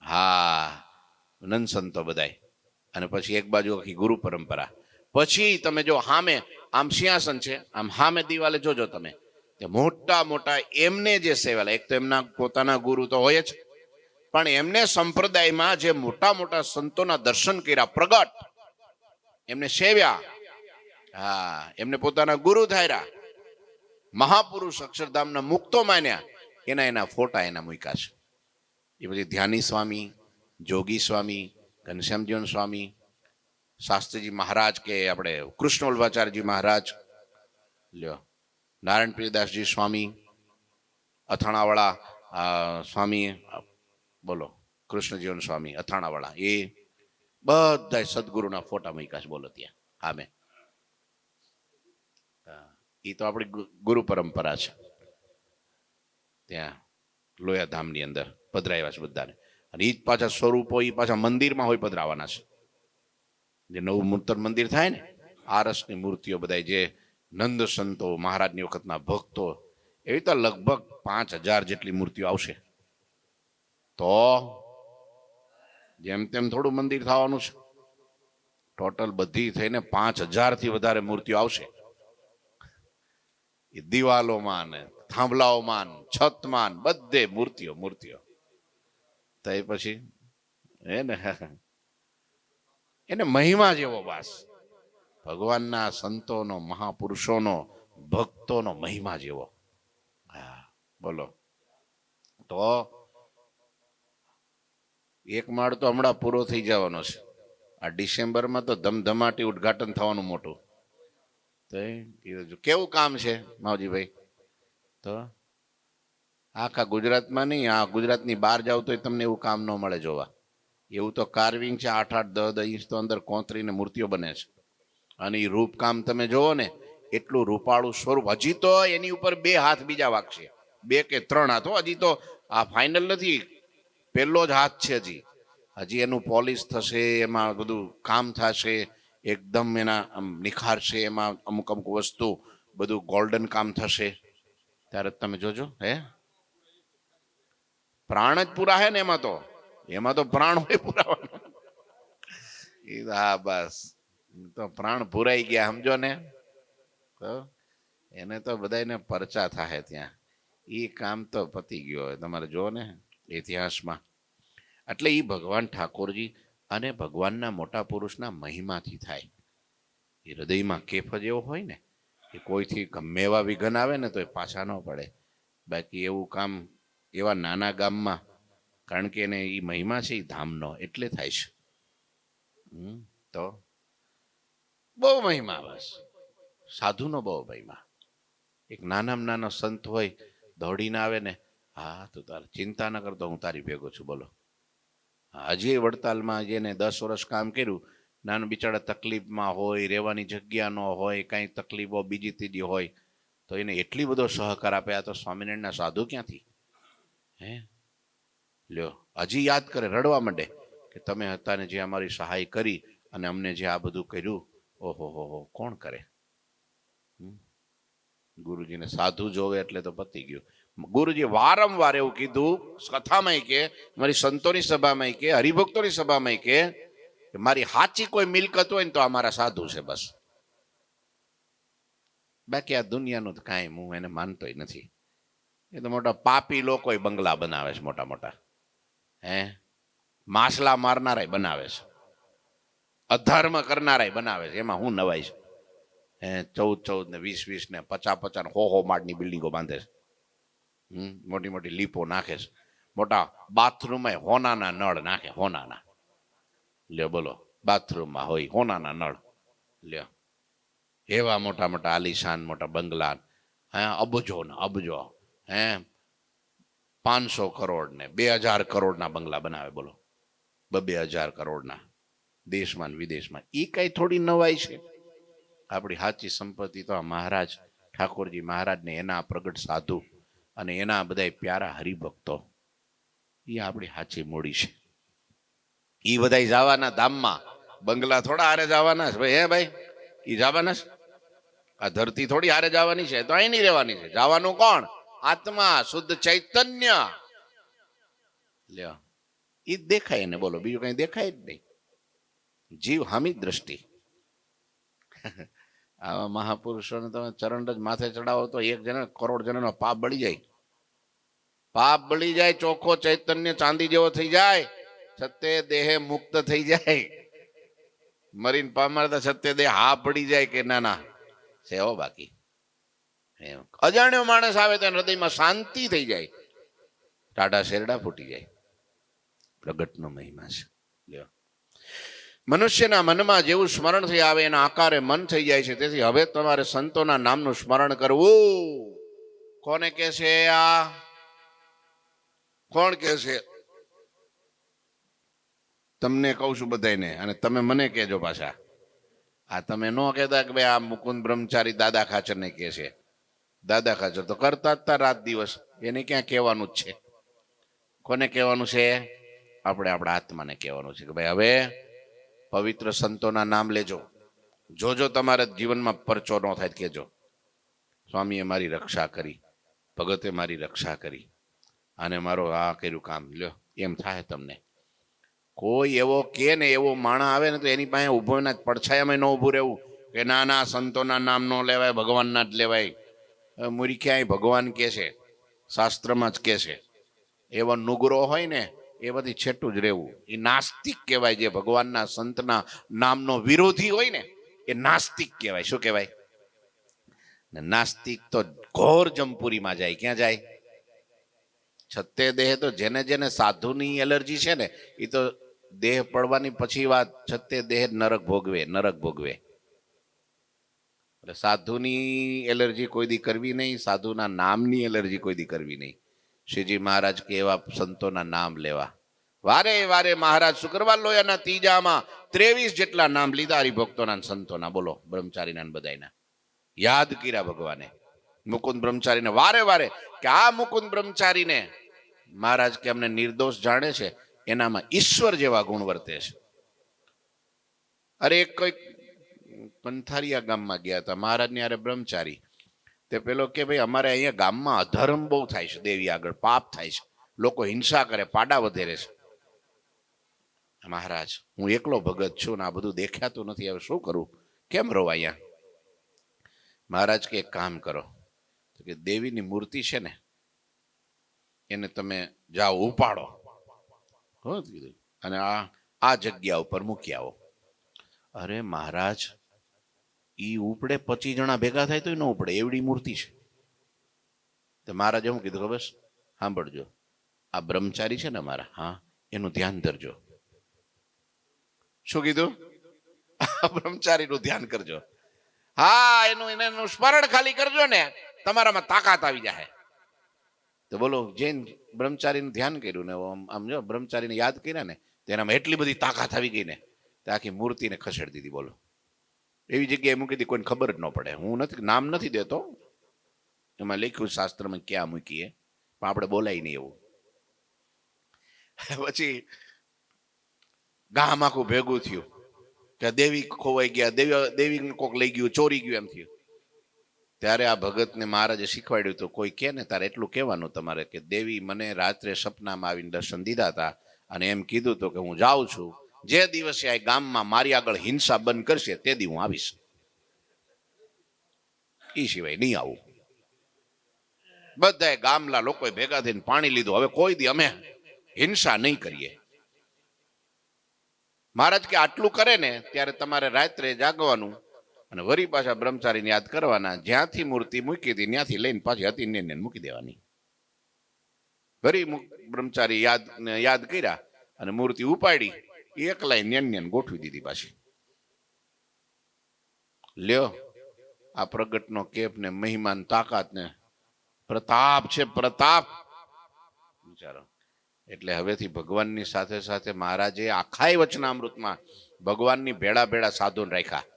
હા, નંદ સંતો બધાય. અને પછી એક બાજુ આખી ગુરુ પરંપરા. પછી તમે જો સામે આમ સિંહાસન છે, આમ સામે દિવાલે જોજો તમે, મોટા મોટા એમને જે સેવાલા, એક તો એમના પોતાના ગુરુ તો હોય જ, પણ એમને સંપ્રદાયમાં જે મોટા મોટા સંતોના દર્શન કર્યા, પ્રગટ એમને સેવ્યા, હા, એમને પોતાના ગુરુ ધાર્યા, મહાપુરુષ અક્ષરધામના મુક્તો માન્યા, એના ફોટા એના મૂક્યા છે. એ પછી ધ્યાની સ્વામી, જોગી સ્વામી, ઘનશ્યામજીવન સ્વામી, શાસ્ત્રીજી મહારાજ કે આપણે કૃષ્ણ વલ્લભાચાર્યજી મહારાજ લ્યો, નારાયણ પ્રિયદાસજી સ્વામી, અથાણાવાળા સ્વામી, બોલો કૃષ્ણજીવન સ્વામી અથાણાવાળા, એ બધા સદગુરુના ફોટા મૂક્યા છે. બોલો ત્યાં આમે, એ તો આપણી ગુરુ પરંપરા છે. ત્યાં લોયા ધામની અંદર પધરાવ્યા છે બધાને. અને એ જ પાછા સ્વરૂપો એ પાછા મંદિરમાં હોય પધરાવાના છે. જે નવું નૂતન મંદિર થાય ને, આરસની મૂર્તિઓ બધા જે નંદ સંતો મહારાજની વખતના ભક્તો, એવી તો લગભગ 5000 જેટલી મૂર્તિઓ આવશે. તો જેમ તેમ થોડું મંદિર થવાનું છે. ટોટલ બધી થઈને 5000 થી વધારે મૂર્તિઓ આવશે. એ દિવાલોમાં ને થાંભલાઓમાં, છતમાં, બધે મૂર્તિઓ મૂર્તિઓ. તો એ પછી એને મહિમા જેવો વાસ, ભગવાનના સંતોનો, મહાપુરુષોનો, ભક્તોનો મહિમા જેવો. હા બોલો. તો એક માળ તો હમણાં પૂરો થઈ જવાનો છે. આ ડિસેમ્બરમાં તો ધમધમાટી ઉદ્ઘાટન થવાનું મોટું. તો કેવું કામ છે માવજીભાઈ? તો આખા ગુજરાતમાં નહીં, આ ગુજરાતની બહાર જાવ તો તમને એવું કામ ન મળે જોવા. એવું તો કાર્વિંગ છે, 8-8, 10-10 ઇંચ તો અંદર કોતરીને મૂર્તિઓ બને છે. અને એ રૂપકામ તમે જોવો ને, એટલું રૂપાળું સ્વરૂપ. હજી તો એની ઉપર 2 હાથ બીજા વાગશે, 2 કે 3 હાથ. હજી તો આ ફાઇનલ નથી, પહેલો જ હાથ છે. હજી એનું પોલિશ થશે, એમાં બધું કામ થશે, એકદમ એના નિખાર છે, એમાં અમુક અમુક વસ્તુ બધું ગોલ્ડન કામ થશે. ત્યારે તમે જોજો. પ્રાણ જ પૂરા હે ને એમાં તો પ્રાણ હોય પુરાવાના. હા બસ, તો પ્રાણ પુરાઈ ગયા સમજો ને. તો એને તો બધાને પરચા થાય ત્યાં. એ કામ તો પતી ગયો હોય તમારે જો ને ઇતિહાસમાં. એટલે એ ભગવાન ઠાકોરજી અને ભગવાનના મોટા પુરુષના મહિમાથી થાય. એ હૃદયમાં કેફ જ એવો હોય ને, કે કોઈથી ગમે એવા વિઘન આવે ને તો એ પાછા ન પડે. બાકી એવું કામ એવા નાના ગામમાં, કારણ કે એને એ મહિમા છે એ ધામનો, એટલે થાય છે. તો બહુ મહિમા, બસ સાધુનો બહુ મહિમા. એક નાનામાં નાનો સંત હોય, દોડીને આવે ને, હા તું તારે ચિંતા ન કરતો, હું તારી ભેગો છું. બોલો. હજી વડતાલમાં જેને 10 વર્ષ કામ કર્યું, નાનું બિચારા તકલીફમાં હોય, રહેવાની જગ્યા ન હોય, કાંઈ તકલીફો બીજી ત્રીજી હોય, તો એને એટલી બધો સહકાર આપે. આ તો સ્વામિનારાયણના સાધુ ક્યાંથી હે લ્યો, હજી યાદ કરે, રડવા માંડે કે તમે હતા ને જે અમારી સહાય કરી અને અમને જે આ બધું કર્યું, ઓહો હો કોણ કરે. ગુરુજીને સાધુ જોવે એટલે તો પતી ગયું. ગુરુજી વારંવાર એવું કીધું કથામાં કે, મારી સંતોની સભામાં કે, હરિભક્તોની સભામાં કે, મારી સાચી કોઈ મિલકત હોય ને તો અમારા સાધુ છે બસ. બાકી આ દુનિયાનું કાંઈ હું એને માનતોય નથી. એ તો મોટા પાપી લોકો બંગલા બનાવે છે મોટા મોટા, માછલા મારનારા બનાવે છે, અધર્મ કરનારા બનાવે છે. એમાં હું નવાઈ છે? 14-14 ને 20-20 ને 50-50 100 માળની બિલ્ડિંગો બાંધે છે. મોટી મોટી લીપો નાખે છે. મોટા બાથરૂમમાં હોનાના નળ નાખે, હોનાના. લ્યો બોલો, બાથરૂમમાં હોય હોનાના નળ. લ્યો, એવા મોટા મોટા આલિશાન મોટા બંગલા, અબજો ને અબજો, 500 કરોડ ને 2000 કરોડના બંગલા બનાવે. બોલો, 2000 કરોડના, દેશમાં વિદેશમાં. એ કઈ થોડી નવાઈ છે? આપણી સાચી સંપત્તિ તો મહારાજ ઠાકોરજી મહારાજને એના પ્રગટ સાધુ અને એના બધા પ્યારા હરિભક્તો, એ આપણી સાચી મૂડી છે. એ બધા જવાના ધામમાં, બંગલા થોડા હારે જવાના છે ભાઈ? ભાઈ એ જવાના છે? આ ધરતી થોડી હારે જવાની છે? તો અહીં નહીં રહેવાની છે. જવાનું કોણ? આત્મા, શુદ્ધ ચૈતન્ય. લ્યો, એ દેખાય ને, બોલો, બીજું કઈ દેખાય જ નહીં. જીવ હામી દ્રષ્ટિ. આવા મહાપુરુષોને તમે ચરણ જ માથે ચડાવો તો 1 જણા કરોડ જણાનો પાપ બળી જાય. પાપ બળી જાય, ચોખ્ખો ચૈતન્ય ચાંદી જેવો થઈ જાય, સત્ય દેહે મુક્ત થઈ જાય. મરીને પામતા સત્ય દેહ હા પડી જાય કે ના ના સેવો બાકી. અજાણ્યો માણસ આવે તો હૃદયમાં શાંતિ થઈ જાય, ટાઢા શેરડા ફૂટી જાય. પ્રગટનો મહિમા છે. લ્યો, મનુષ્યના મનમાં જેવું સ્મરણ થઈ આવે એના આકારે મન થઈ જાય છે. તેથી હવે તમારે સંતોના નામનું સ્મરણ કરવું. કોને કે છે આ? કોણ કે છે? તમને કહું છું બધાને, અને તમે મને કહેજો પાછા. આ તમે ન કહેતા કે ભાઈ આ મુકુંદ બ્રહ્મચારી દાદા ખાચર ને કે છે. દાદા ખાચર તો કરતા જ તા રાત દિવસ, એને ક્યાં કહેવાનું જ છે? કોને કહેવાનું છે? આપણે આપણા આત્માને કહેવાનું છે કે ભાઈ હવે પવિત્ર સંતોના નામ લેજો. જોજો તમારા જીવનમાં પરચો ન થાય કહેજો, સ્વામીએ મારી રક્ષા કરી, ભગતે મારી રક્ષા કરી, અને મારો આ કર્યું કામ. લ્યો, એમ થાય તમને. કોઈ એવો કે ને એવો માણસ આવે ને તો એની પાસે ઉભો ના, પડછાયામાં ન ઉભું રહેવું કે ના ના સંતોના નામ ન લેવાય, ભગવાનના જ લેવાય. મૂરી ક્યાંય ભગવાન કે છે, શાસ્ત્રમાં જ કે છે. એવો નુગરો હોય ને એ બધી છેટું જ રહેવું. એ નાસ્તિક કહેવાય. જે ભગવાનના સંતના નામનો વિરોધી હોય ને એ નાસ્તિક કહેવાય. શું કહેવાય? નાસ્તિક તો ઘોર જમપુરીમાં જાય. ક્યાં જાય? છત્તે દેહ તો જેને જેને સાધુની એલર્જી છે ને એ તો દેહ પડવાની પછી વાત, છત્તે દેહ નરક ભોગવે, નરક ભોગવે. એટલે સાધુની એલર્જી કોઈ દી કરવી નહીં, સાધુના નામની એલર્જી કોઈ દી કરવી નહીં. શ્રીજી મહારાજ કે એવા સંતોના નામ લેવા. વારે વારે મહારાજ શુક્રવાર લોયાના ત્રીજામાં 23 જેટલા નામ લીધા હરિભક્તોના સંતોના. બોલો, બ્રહ્મચારીના બધાના યાદ કર્યા ભગવાને. મુકુંદ બ્રહ્મચારીને વારે વારે કે આ મુકુંદ બ્રહ્મચારીને મહારાજ કે અમને નિર્દોષ જાણે છે, એનામાં ઈશ્વર જેવા ગુણ વર્તે છે. અરે કોઈક કંથારિયા ગામમાં ગયા હતા મહારાજની હારે બ્રહ્મચારી. તે પેલો કે ભાઈ અમારે અહીંયા ગામમાં અધર્મ બહુ થાય છે, દેવી આગળ પાપ થાય છે, લોકો હિંસા કરે, પાડા વધેરે છે. મહારાજ, હું એકલો ભગત છું ને આ બધું દેખાતું નથી, હવે શું કરું, કેમ રહો અહીંયા? મહારાજ કે એક કામ કરો, તો કે દેવીની મૂર્તિ છે ને એને તમે જાઓ ઉપાડો, અને આ જગ્યા ઉપર મૂકી આવો. અરે મહારાજ, ઈ ઉપડે 25 જણા ભેગા થાય તો ન ઉપડે, એવડી મૂર્તિ છે. તો મહારાજ એવું કીધું, બસ સાંભળજો, આ બ્રહ્મચારી છે ને મારા, હા, એનું ધ્યાન ધરજો. શું કીધું? બ્રહ્મચારીનું ધ્યાન કરજો. હા, એનું સ્મરણ ખાલી કરજો ને તમારામાં તાકાત આવી જાય. તો બોલો, જૈન બ્રહ્મચારીનું ધ્યાન કર્યું ને આમ જો બ્રહ્મચારીને યાદ કર્યા ને તેનામાં એટલી બધી તાકાત આવી ગઈ ને તે આખી મૂર્તિને ખસેડી દીધી. બોલો, એવી જગ્યાએ મૂકી દીધી, કોઈને ખબર જ ન પડે. હું નથી, નામ નથી દેતો, એમાં લખ્યું શાસ્ત્રમાં ક્યાં મૂકીએ, પણ આપણે બોલાય નહીં એવું. પછી ગામ આખું ભેગું થયું કે દેવી ખોવાઈ ગયા, દેવી કોક લઈ ગયું, ચોરી ગયું, એમ થયું. ત્યારે આ ભગતને મહારાજે શીખવાડ્યું હતું, કોઈ કે ને તારે એટલું કહેવાનું તમારે કે દેવી મને રાત્રે સપનામાં આવીને દર્શન દીધા હતા અને એમ કીધું હતું કે હું જાઉં છું, જે દિવસે આ ગામમાં મારી આગળ હિંસા બંધ કરશે તે દી હું આવીશ, એ સિવાય નહીં આવું. બધાએ ગામના લોકોએ ભેગા થઈને પાણી લીધું, હવે કોઈ દી અમે હિંસા નહીં કરીએ. મહારાજ કે આટલું કરે ને ત્યારે તમારે રાત્રે જાગવાનું અને વરી પાછા બ્રહ્મચારીને યાદ કરવાના, જ્યાંથી મૂર્તિ મૂકી હતી ત્યાંથી લઈને પાછી હતી ને મૂકી દેવાની. વરી બ્રહ્મચારી યાદ કર્યા અને મૂર્તિ ઉપાડી એકલાય ન્યાન ગોઠવી દીધી પાછી. લ્યો, આ પ્રગટનો કેપ ને મહિમાન તાકાત ને પ્રતાપ છે, પ્રતાપ વિચારો. એટલે હવેથી ભગવાનની સાથે સાથે મહારાજે આખાય વચનામૃતમાં ભગવાનની ભેળા ભેળા સાધુને રાખ્યા,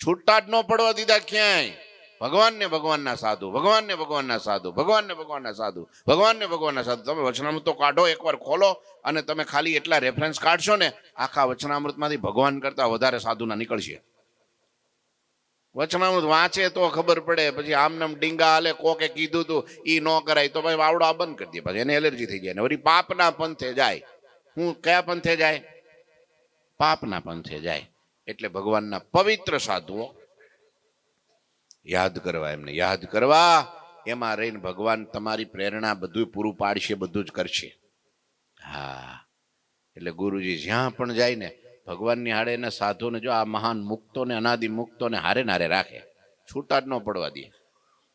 છૂટા જ ન પડવા દીધા ક્યાંય. ભગવાનને ભગવાનના સાધુ, ભગવાનને ભગવાનના સાધુ, ભગવાનને ભગવાનના સાધુ, ભગવાનને ભગવાનના સાધુ. તમે વચનામૃત તો કાઢો, એકવાર ખોલો અને તમે ખાલી એટલા રેફરન્સ કાઢશો ને આખા વચનામૃતમાંથી ભગવાન કરતા વધારે સાધુના નીકળશે. વચનામૃત વાંચે તો ખબર પડે, પછી આમનામ ડીંગા હાલે કોકે કીધું તું ઈ ન કરાય તો ભાઈ વાવડો આ બંધ કરી દે, પછી એને એલર્જી થઈ જાય ને વળી પાપના પંથે જાય. હું કયા પંથે જાય? પાપના પંથે જાય. એટલે ભગવાનના પવિત્ર સાધુઓ યાદ કરવા, એમને યાદ કરવા, એમાં રહીને ભગવાન તમારી પ્રેરણા બધું પૂરું પાડશે, બધું જ કરશે. હા, એટલે ગુરુજી જ્યાં પણ જાય ને ભગવાનની હારે એના સાધુને, જો આ મહાન મુક્તોને, અનાદિ મુક્તોને હારે નારે રાખે, છૂટા જ ન પડવા દે.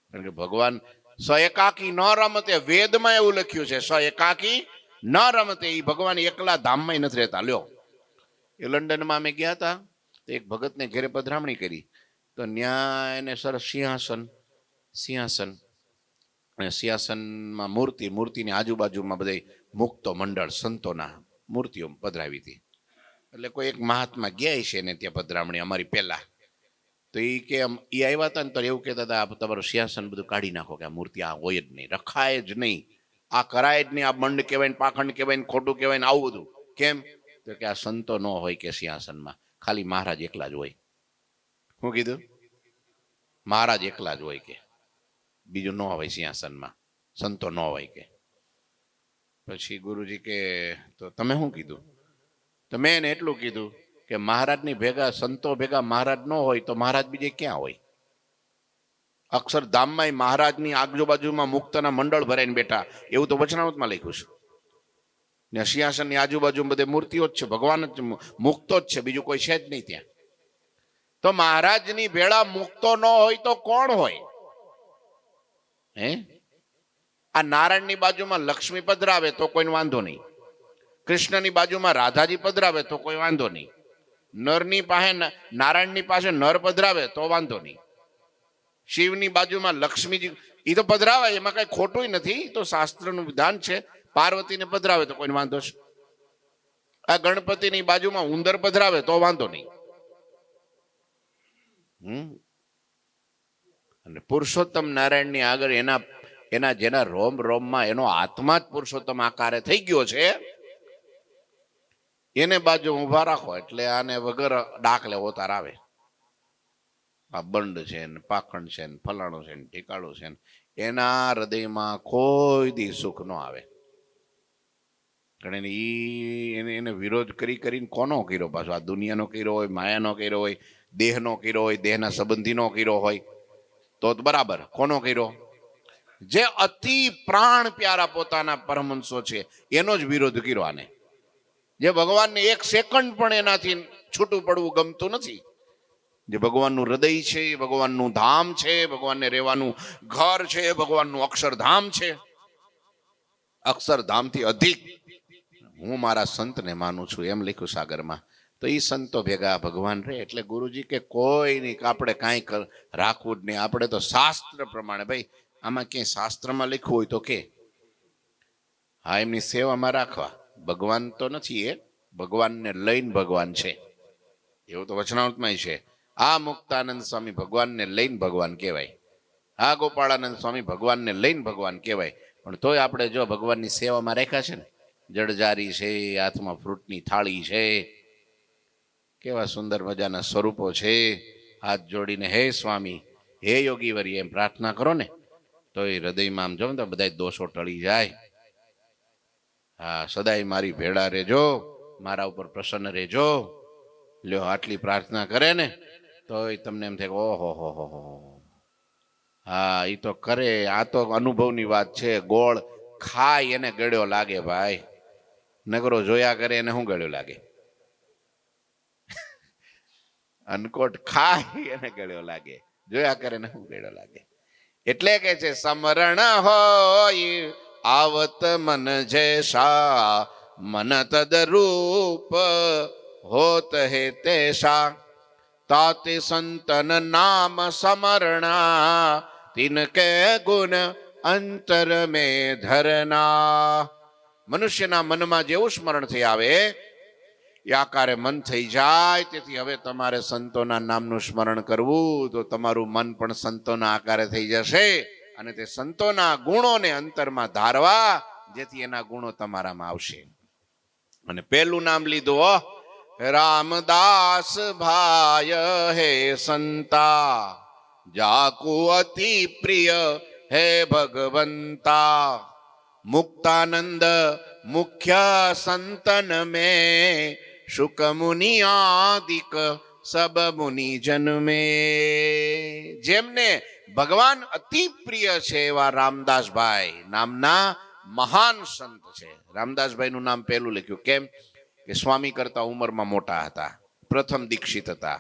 કારણ કે ભગવાન સ એકાકી ન રમતે, વેદમાં એવું લખ્યું છે, સ એકાકી ન રમતે. એ ભગવાન એકલા ધામમાં નથી રહેતા. લ્યો, એ લંડનમાં અમે ગયા હતા, તો એક ભગતને ઘેરે પધરામણી કરી, તો ત્યાં એને સરસ સિંહાસન અને સિંહાસનમાં મૂર્તિની આજુબાજુમાં બધા મુક્તો મંડળ સંતોના મૂર્તિઓ પધરાવી હતી. એટલે કોઈ એક મહાત્મા ગયા છે ને ત્યાં પધરામણી અમારી પહેલા, તો એ કે એ આવ્યા હતા ને તો એવું કહેતા હતા, તમારું સિંહાસન બધું કાઢી નાખો, કે આ મૂર્તિ આ હોય જ નહીં, રખાય જ નહીં, આ કરાય જ નહીં, આ બંડ કહેવાય ને પાખંડ કહેવાય ને ખોટું કહેવાય ને આવું બધું. કેમ? તો કે આ સંતો ન હોય કે સિંહાસનમાં, ખાલી મહારાજ એકલા જ હોય. શું કીધું? મહારાજ એકલા જ હોય, કે બીજું ન હોય સિંહાસનમાં, સંતો ન હોય કે. પછી ગુરુજી કે તો તમે શું કીધું? તો મેં એને એટલું કીધું કે મહારાજની ભેગા, સંતો ભેગા મહારાજ ન હોય તો મહારાજ બીજે ક્યાં હોય? અક્ષરધામમાં મહારાજની આજુબાજુમાં મુક્તના મંડળ ભરાઈને બેઠા, એવું તો વચનામૃતમાં લખ્યું છે. ને સિંહાસનની આજુબાજુ બધે મૂર્તિઓ જ છે, ભગવાન જ મુક્તો જ છે, બીજું કોઈ છે જ નહીં ત્યાં. તો મહારાજની ભેળા મુક્તો ન હોય તો કોણ હોય? હે? આ નારાયણની બાજુમાં લક્ષ્મી પધરાવે તો કોઈ વાંધો નહીં, કૃષ્ણની બાજુમાં રાધાજી પધરાવે તો કોઈ વાંધો નહીં, નરની પાસે, નારાયણની પાસે નર પધરાવે તો વાંધો નહીં, શિવની બાજુમાં લક્ષ્મીજી એ તો પધરાવે, એમાં કઈ ખોટું નથી, તો શાસ્ત્રનું વિધાન છે. પાર્વતીને પધરાવે તો કોઈ વાંધો છે. આ ગણપતિની બાજુમાં ઉંદર પધરાવે તો વાંધો નહીં. અને પુરુષોત્તમ નારાયણની આગળ એના જેના રોમ રોમમાં એનો આત્મા જ પુરુષોત્તમ આકારે થઈ ગયો છે, એને બાજુ ઉભા રાખો એટલે આને વગર ડાકલે ઓતાર આવે. આ બંડ છે ને પાખંડ છે ને ફલાણું છે ને ઠીકાણું છે ને, એના હૃદયમાં કોઈ દી સુખ ન આવે. કારણ એને વિરોધ કરીને કોનો કર્યો? પાછો આ દુનિયાનો કર્યો હોય, માયાનો કર્યો હોય, દેહનો કર્યો હોય, દેહના સંબંધીનો કર્યો હોય તો બરાબર. કોનો કર્યો? જે અતિ પ્રાણ પ્યારા પોતાના પરમહંસો છે એનો જ વિરોધ કર્યો આને. જે ભગવાનને એક સેકન્ડ પણ એનાથી છૂટું પડવું ગમતું નથી, જે ભગવાનનું હૃદય છે, ભગવાનનું ધામ છે, ભગવાનને રહેવાનું ઘર છે, ભગવાનનું અક્ષરધામ છે. અક્ષરધામથી અધિક હું મારા સંતને માનું છું, એમ લખ્યું સાગરમાં. તો એ સંતો ભેગા ભગવાન રહે. એટલે ગુરુજી કે કોઈ નહીં, આપણે કાંઈ રાખવું જ નહીં, આપણે તો શાસ્ત્ર પ્રમાણે. ભાઈ આમાં ક્યાંય શાસ્ત્રમાં લખ્યું હોય તો કે હા એમની સેવામાં રાખવા. ભગવાન તો નથી, એ ભગવાનને લઈને ભગવાન છે, એવું તો વચનામૃતમાં છે. આ મુક્તાનંદ સ્વામી ભગવાનને લઈને ભગવાન કહેવાય, આ ગોપાળાનંદ સ્વામી ભગવાનને લઈને ભગવાન કહેવાય. પણ તોય આપણે જો ભગવાનની સેવામાં રાખ્યા છે ને, જળજારી છે, હાથમાં ફ્રૂટની થાળી છે, કેવા સુંદર મજાના સ્વરૂપો છે, હાથ જોડીને હે સ્વામી, હે યોગીવરી એમ પ્રાર્થના કરો ને, તો એ હૃદયમાં આમ જો ને તો બધા દોષો ટળી જાય. હા, સદાય મારી ભેળા રહેજો, મારા ઉપર પ્રસન્ન રહેજો. લ્યો, આટલી પ્રાર્થના કરે ને તો તમને એમ થાય ઓહો હો હો. હા, એ તો કરે. આ તો અનુભવની વાત છે. ગોળ ખાય એને ગળ્યો લાગે ભાઈ, નગરો જોયા કરે એને શું ગળ્યો લાગે? અનકોટ ખાય એને ગળ્યો લાગે, જોયા કરે ને શું ગળ્યો લાગે. એટલે કે છે સમરણ હોય આવત મન જૈસા, મન તદરૂપ હોત હે તૈસા, તાતે સંતન નામ સમરણા, તિનકે ગુણ અંતર મેં ધરના. મનુષ્યના મનમાં જેવું સ્મરણ થઈ આવે એ આકારે મન થઈ જાય. તેથી હવે તમારે સંતોના નામનું સ્મરણ કરવું તો તમારું મન પણ સંતોના આકારે થઈ જશે, અને તે સંતોના ગુણોને અંતરમાં ધારવા, જેથી એના ગુણો તમારામાં આવશે. અને પહેલું નામ લીધું રામદાસ ભાય હે સંતા, જાકુ અતિ પ્રિય હે ભગવંતા, મુક્તાનંદ મુખ્ય સંતન में, शुक मुनि आदिक सब मुनि जन में। જેમને ભગવાન અતિ પ્રિય છે એવા રામદાસભાઈ નામના મહાન સંત છે. રામદાસભાઈ નું નામ પહેલું લખ્યું કેમ કે સ્વામી કરતા ઉંમરમાં મોટા હતા, પ્રથમ દીક્ષિત હતા,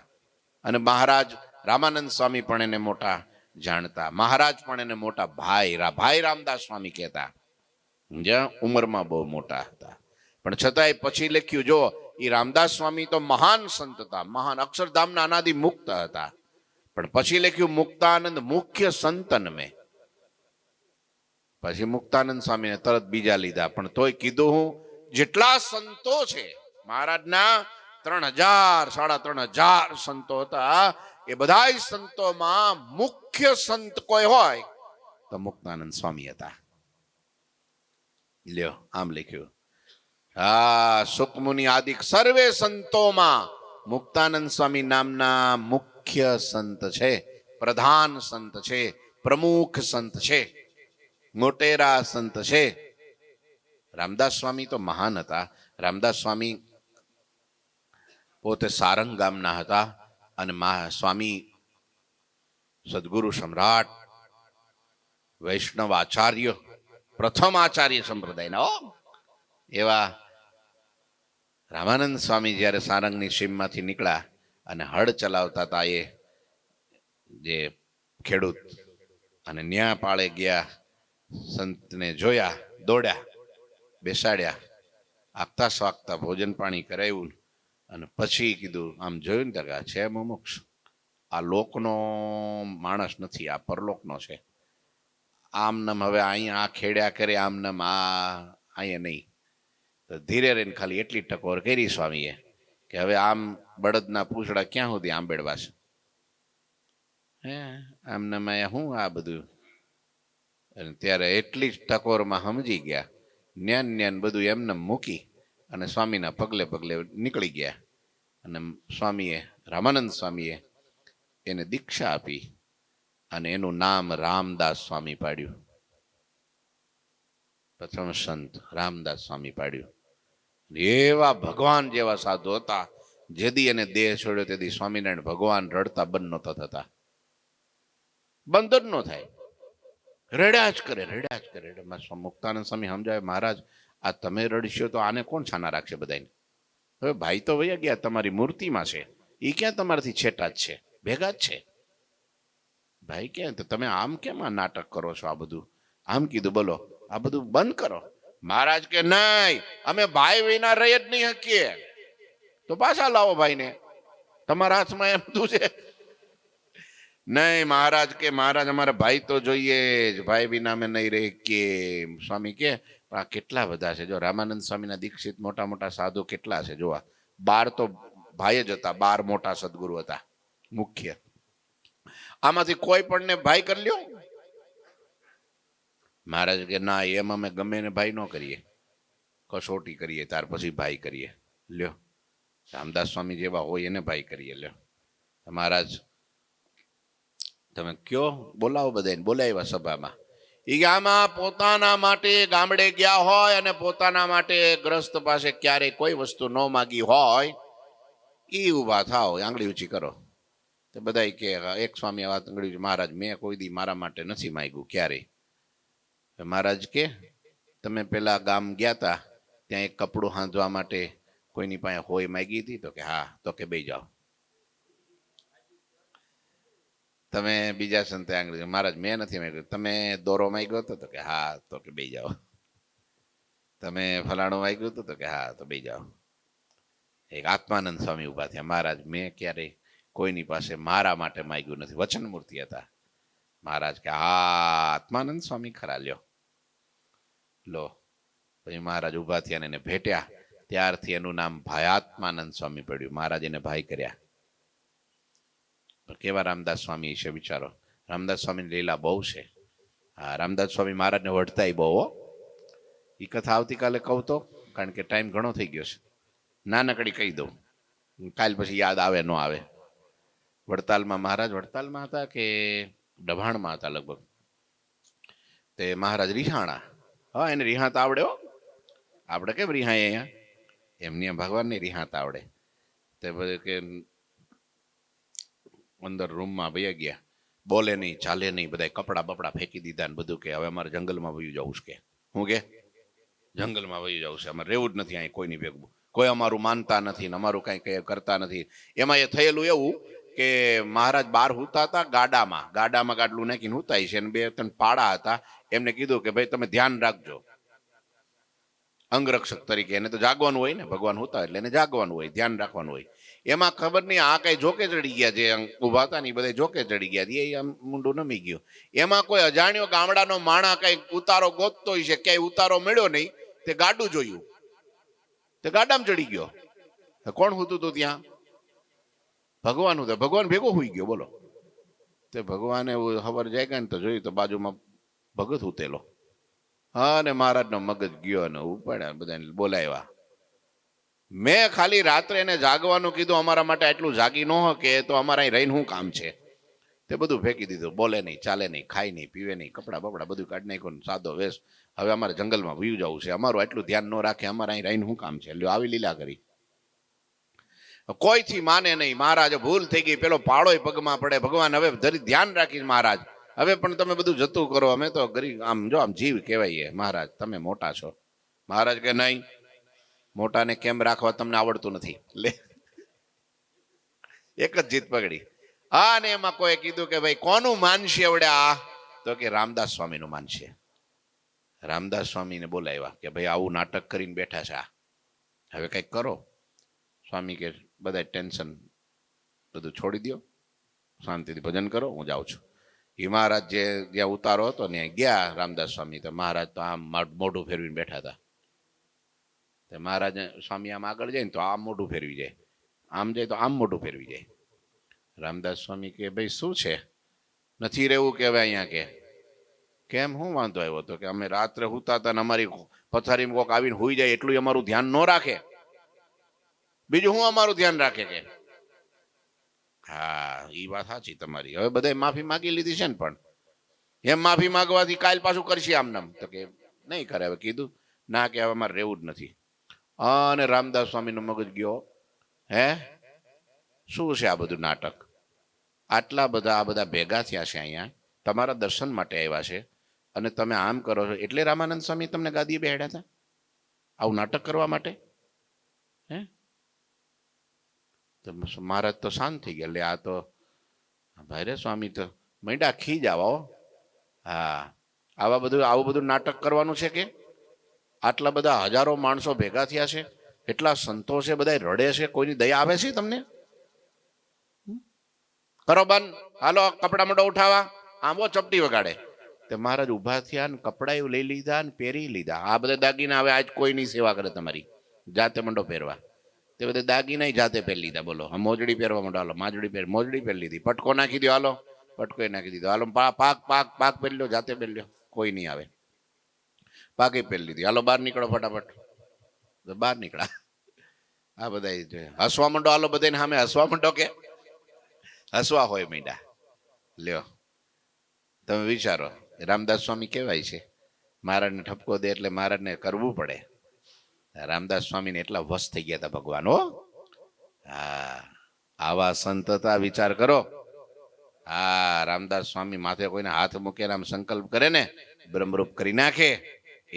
અને મહારાજ રામાનંદ સ્વામી પણ એને મોટા જાણતા, મહારાજ પણ એને મોટા ભાઈ રામદાસ સ્વામી કહેતા, જ્યાં ઉંમરમાં બહુ મોટા હતા. પણ છતાંય પછી લખ્યું જો એ રામદાસ સ્વામી તો મહાન સંત હતા, મહાન અક્ષરધામના અનાદિ મુક્ત હતા, પણ પછી લખ્યું મુક્તાનંદ મુખ્ય સંતન મેં. પછી મુક્તાનંદ સ્વામીને તરત બીજા લીધા, પણ તોય કીધું હું જેટલા સંતો છે મહારાજના 3000 3500 સંતો હતા, એ બધા સંતોમાં મુખ્ય સંત કોઈ હોય તો મુક્તાનંદ સ્વામી હતા. લ્યો આમ લખ્યું, હા, સુકમુનિ આદિક સર્વે સંતોમાં મુક્તાનંદ સ્વામી નામના મુખ્ય સંત છે, પ્રધાન સંત છે, પ્રમુખ સંત છે, મોટેરા સંત છે. રામદાસ સ્વામી તો મહાન હતા. રામદાસ સ્વામી પોતે સારંગ ગામના હતા, અને સ્વામી સદગુરુ સમ્રાટ વૈષ્ણવ આચાર્ય, પ્રથમ આચાર્ય સંપ્રદાયના એવા રામાનંદ સ્વામી જ્યારે સારંગની સીમમાંથી નીકળ્યા અને હળ ચલાવતા હતા, એ જે ખેડૂત, અને ન્યા પાળે ગયા, સંતને જોયા, દોડ્યા, બેસાડ્યા, આગતા સ્વાગતા ભોજન પાણી કરાવ્યું, અને પછી કીધું, આમ જોયું ને તો છે મુમુક્ષ, આ લોકનો માણસ નથી, આ પરલોકનો છે. આમ નમ હવે અહીંયા આ ખેડ્યા કરે, આમ નમ અહીંયા નહીં. તો ધીરે રહીને ખાલી એટલી ટકોર કરી સ્વામીએ કે હવે આમ બળદના પૂછડા ક્યાં સુધી આંબેડવા છે, હે આમ નમ હું આ બધું. અને ત્યારે એટલી જ ટકોરમાં સમજી ગયા, ન્યાન બધું એમને મૂકી અને સ્વામીના પગલે પગલે નીકળી ગયા. અને સ્વામીએ, રામાનંદ સ્વામીએ એને દીક્ષા આપી, અને એનું નામ રામદાસ સ્વામી પાડ્યું. પ્રથમ સંત રામદાસ સ્વામી પાડ્યું. એવા ભગવાન જેવા સાધુ હતા, જેદી એને દેહ છોડ્યો તેથી સ્વામિનારાયણ ભગવાન રડતા બંધ નહોતા થતા, બંધ જ ન થાય, રડ્યા જ કરે. મુક્તાનંદ સ્વામી સમજાવે, મહારાજ આ તમે રડશો તો આને કોણ છાના રાખશે બધાને? હવે ભાઈ તો વયા ગયા, તમારી મૂર્તિમાં છે, એ ક્યાં તમારાથી છેટા જ છે, ભેગા જ છે. ભાઈ ક્યાં? તો તમે આમ કેમ આ નાટક કરો છો? આ બધું આમ કીધું, બોલો આ બધું બંધ કરો. મહારાજ કે નહીં, અમે ભાઈ વિના રહી જ નહીં શકીએ, તો પાછા લાવો ભાઈને, તમારા હાથમાં એમ બધું છે. નહીં મહારાજ કે, મહારાજ અમારે ભાઈ તો જોઈએ જ, ભાઈ વિના અમે નહીં રહી કે. સ્વામી કે આ કેટલા બધા છે, જો રામાનંદ સ્વામીના દીક્ષિત મોટા મોટા સાધુ કેટલા છે જોવા, 12 તો ભાઈ જ હતા, 12 મોટા સદગુરુ હતા મુખ્ય. આમાંથી કોઈ પણ ને ભાઈ કરી લ્યો? મહારાજ કે ના, એમ અમે ગમે ને ભાઈ ન કરીએ, કસોટી કરીએ, ત્યાર પછી ભાઈ કરીએ. લ્યો, રામદાસ સ્વામી જેવા હોય એને ભાઈ કરીએ. લ્યો મહારાજ તમે કયો, બોલાવો બધાને. બોલાવ્યા સભામાં. એ આમાં પોતાના માટે ગામડે ગયા હોય અને પોતાના માટે ગ્રસ્ત પાસે ક્યારેય કોઈ વસ્તુ ન માગી હોય, એ ઊભા થાવ, આંગળી ઊંચી કરો. તો બધા કે, એક સ્વામી વાત આંગળી, મહારાજ મેં કોઈ દી મારા માટે નથી માગ્યું ક્યારેય. મહારાજ કે તમે પેલા ગામ ગયા તા, ત્યાં એક કપડું હાંધવા માટે કોઈની પાસે હોય માગી હતી? તો કે હા. તો કે બેસી જાઓ. તમે બીજા સંતે આંગળી, મહારાજ મેં નથી માગ્યું. તમે દોરો માગ્યો હતો? તો કે હા. તો કે બેસી જાઓ. તમે ફલાણું માગ્યું હતું? તો કે હા. તો બેસી જાઓ. એક આત્માનંદ સ્વામી ઉભા થયા, મહારાજ મેં ક્યારેય કોઈની પાસે મારા માટે માગ્યું નથી, વચન મૂર્તિ હતા. મહારાજ કે હા, આત્માનંદ સ્વામી ખરા, લ્યો લો. પછી મહારાજ ઉભા થયા અને એને ભેટ્યા, ત્યારથી એનું નામ ભાયાત્માનંદ સ્વામી પડ્યું. મહારાજ એને ભાઈ કર્યા. કેવા રામદાસ સ્વામી છે વિચારો. રામદાસ સ્વામીની લીલા બહુ છે. હા, રામદાસ સ્વામી મહારાજને વઢતા બહુ. એ કથા આવતીકાલે કહું તો, કારણ કે ટાઈમ ઘણો થઈ ગયો છે, નાનકડી કહી દઉં. કાલ પછી યાદ આવે ન આવે. વડતાલમાં મહારાજ વડતાલમાં હતા કે ડભાણમાં હતા લગભગ. તે મહારાજ રિહાણા. હા, એને રિહાત આવડે હો. આપણે કેમ રિહાય અહીંયા, એમની ભગવાનની રિહાત આવડે. તે બધું કે અંદર રૂમમાં વયા ગયા, બોલે નહીં, ચાલે નહીં, બધા કપડા બપડા ફેંકી દીધા ને બધું, કે હવે અમારે જંગલમાં વયું જવું છે. કે હું કે જંગલમાં વયું જવું છે, અમારે રહેવું જ નથી અહીં કોઈની ભેગું, કોઈ અમારું માનતા નથી ને અમારું કઈ કઈ કરતા નથી. એમાં એ થયેલું એવું કે મહારાજ બહાર હુતા હતા ગાડામાં ગાડલું નાખીને હુતાય છે, અને 2-3 પાડા હતા. એમને કીધું કે ભાઈ તમે ધ્યાન રાખજો, અંગરક્ષક તરીકે. એને તો જાગવાનું હોય ને, ભગવાન હોતા એટલે એને જાગવાનું હોય, ધ્યાન રાખવાનું હોય. એમાં ખબર નહીં આ કઈ જોકે ચડી ગયા, જે ઉભા હતા ને બધા જોકે ચડી ગયા, એ આમ મુંડું નમી ગયું. એમાં કોઈ અજાણ્યો ગામડાનો માણા કઈ ઉતારો ગોતતો હોય છે, ક્યાંય ઉતારો મળ્યો નહીં, તે ગાડું જોયું, તે ગાડામાં ચડી ગયો. કોણ હોતું હતું ત્યાં? ભગવાન હતું. ભગવાન ભેગો હોઈ ગયો, બોલો. તે ભગવાને ખબર જાય ને તો જોયું તો બાજુમાં ભગત ઉતેલો. હા, ને મહારાજનો મગજ ગયો અને ઉપાડ્યા, બધાને બોલાવ્યા. મેં ખાલી રાત્રે એને જાગવાનું કીધું, અમારા માટે આટલું જાગી ન હોય કે તો અમારા અહીં રહીને શું કામ છે. તે બધું ફેંકી દીધું, બોલે નહીં, ચાલે નહીં, ખાય નહીં, પીવે નહીં, કપડા બપડા બધું કાઢી નાખ્યું, સાદો વેશ. હવે અમારે જંગલમાં વયું જવું છે, અમારું આટલું ધ્યાન ન રાખે, અમારા અહીં રહીને શું કામ છે. લ્યો આવી લીલા કરી. કોઈથી માને નહીં. મહારાજ ભૂલ થઈ ગઈ, પેલો પાડોય પગમાં પડે. ભગવાન હવે ધરી ધ્યાન રાખી, મહારાજ હવે પણ તમે બધું જતું કરો, અમે તો ગરીબ, આમ જો આમ જીવ કહેવાય. મહારાજ તમે મોટા છો. મહારાજ કે નહીં, મોટાને કેમ રાખવા તમને આવડતું નથી. લે, એક જ જીત પકડી. હા, ને એમાં કોઈ કીધું કે ભાઈ કોનું માનશે આવડે આ? તો કે રામદાસ સ્વામીનું માનશે. રામદાસ સ્વામીને બોલાવ્યા કે ભાઈ આવું નાટક કરીને બેઠા છે, હવે કંઈક કરો. સ્વામી કે બધા ટેન્શન બધું છોડી દો, શાંતિથી ભજન કરો, હું જાઉં છું. એ મહારાજ જે જ્યાં ઉતારો હતો ને ગયા રામદાસ સ્વામી, તો મહારાજ તો આમ મોઢું ફેરવીને બેઠા હતા. મહારાજ સ્વામી આમ આગળ જાય ને તો આમ મોઢું ફેરવી જાય, આમ જાય તો આમ મોઢું ફેરવી જાય. રામદાસ સ્વામી કે ભાઈ શું છે, નથી રહેવું કે હવે અહીંયા? કે કેમ, શું વાંધો આવ્યો? તો કે અમે રાત્રે હુતા હતા ને અમારી પથારીમાં કોક આવીને હુઈ જાય એટલું અમારું ધ્યાન ન રાખે, બીજું હું અમારું ધ્યાન રાખે. કે હા, એ વાત સાચી તમારી. હવે બધા માફી માગી લીધી છે ને, પણ એમ માફી માંગવાથી કાલ પાછું કરશે આમ નામ? તો કે નહીં કરે. હવે કીધું ના, કે હવે અમારે રહેવું જ નથી. અને રામદાસ સ્વામીનો મગજ ગયો, હે શું છે આ બધું નાટક? આટલા બધા આ બધા ભેગા થયા છે અહીંયા, તમારા દર્શન માટે આવ્યા છે, અને તમે આમ કરો છો. એટલે રામાનંદ સ્વામી તમને ગાદીએ બેહાડ્યા હતા આવું નાટક કરવા માટે? હે? મહારાજ તો શાંત થઈ ગયા. એટલે આ તો ભાઈ રે સ્વામી તો મૈડા ખી જાવ. હા, આવું બધું નાટક કરવાનું છે? કે આટલા બધા હજારો માણસો ભેગા થયા છે, એટલા સંતો છે, બધા રડે છે, કોઈની દયા આવે છે તમને? કરો બંધ, હાલો કપડા મોઢો ઉઠાવા, આંબો ચપટી વગાડે. તે મહારાજ ઉભા થયા ને કપડા લઈ લીધા ને પહેરી લીધા. આ બધા દાગીના હવે આજ કોઈની સેવા કરે તમારી, જાતે મંડો પહેરવા. તે બધા દાગીના જાતે પહેરી લીધા. બોલો, આ મોજડી પહેરવા માંડો, હાલો મોજડી પહેરી લીધી. પટકો નાખી દો, હાલો પટકો નાખી દીધો. હાલો પાક પહેરી લો, જાતે પહેરી લો, કોઈ નહીં આવે. પાકે પહેરી લીધી. હાલો બહાર નીકળો ફટાફટ. બહાર નીકળ્યા. આ બધા હસવા માંડો, હાલો બધાને સામે હસવા માંડો. કે હસવા હોય મીંડા. લ્યો તમે વિચારો, રામદાસ સ્વામી કેવાય છે. મહારાજને ઠપકો દે એટલે મહારાજને કરવું પડે. રામદાસ સ્વામીને એટલા વશ થઈ ગયા હતા ભગવાન. હો, હા, આવા સંત હતા, વિચાર કરો. હા, રામદાસ સ્વામી માથે કોઈને હાથ મૂકે આમ સંકલ્પ કરે ને, બ્રહ્મરૂપ કરી નાખે,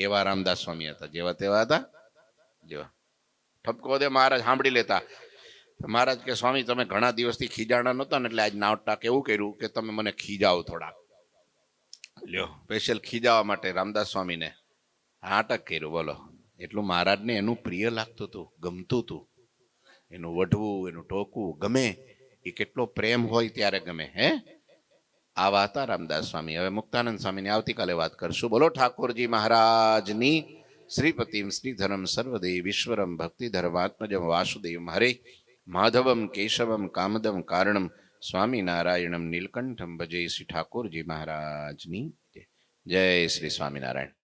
એવા રામદાસ સ્વામી હતા. જેવા તેવા હતા. જેવા ઠપકો દે મહારાજ સાંભળી લેતા. મહારાજ કે સ્વામી તમે ઘણા દિવસથી ખીજાણા નહોતા ને, એટલે આજ નાટક એવું કર્યું કે તમે મને ખીજાવો થોડા. લ્યો, સ્પેશિયલ ખીજાવા માટે રામદાસ સ્વામીને નાટક કર્યું. બોલો, એટલું મહારાજને એનું પ્રિય લાગતું હતું, ગમતું હતું. એનું વઢવું, એનું ટોકવું ગમે. એ કેટલો પ્રેમ હોય ત્યારે ગમે. હે, આવા હતા રામદાસ સ્વામી. હવે મુક્તાનંદ સ્વામીની આવતીકાલે વાત કરશું. બોલો ઠાકોરજી મહારાજની. શ્રીપતિમ શ્રીધરમ સર્વદેવ ઈશ્વરમ ભક્તિધર્માત્મજમ વાસુદેવ હરે માધવમ કેશવમ કામદમ કારણમ સ્વામિનારાયણમ નીલકંઠમ ભજે. શ્રી ઠાકોરજી મહારાજની જય. શ્રી સ્વામિનારાયણ.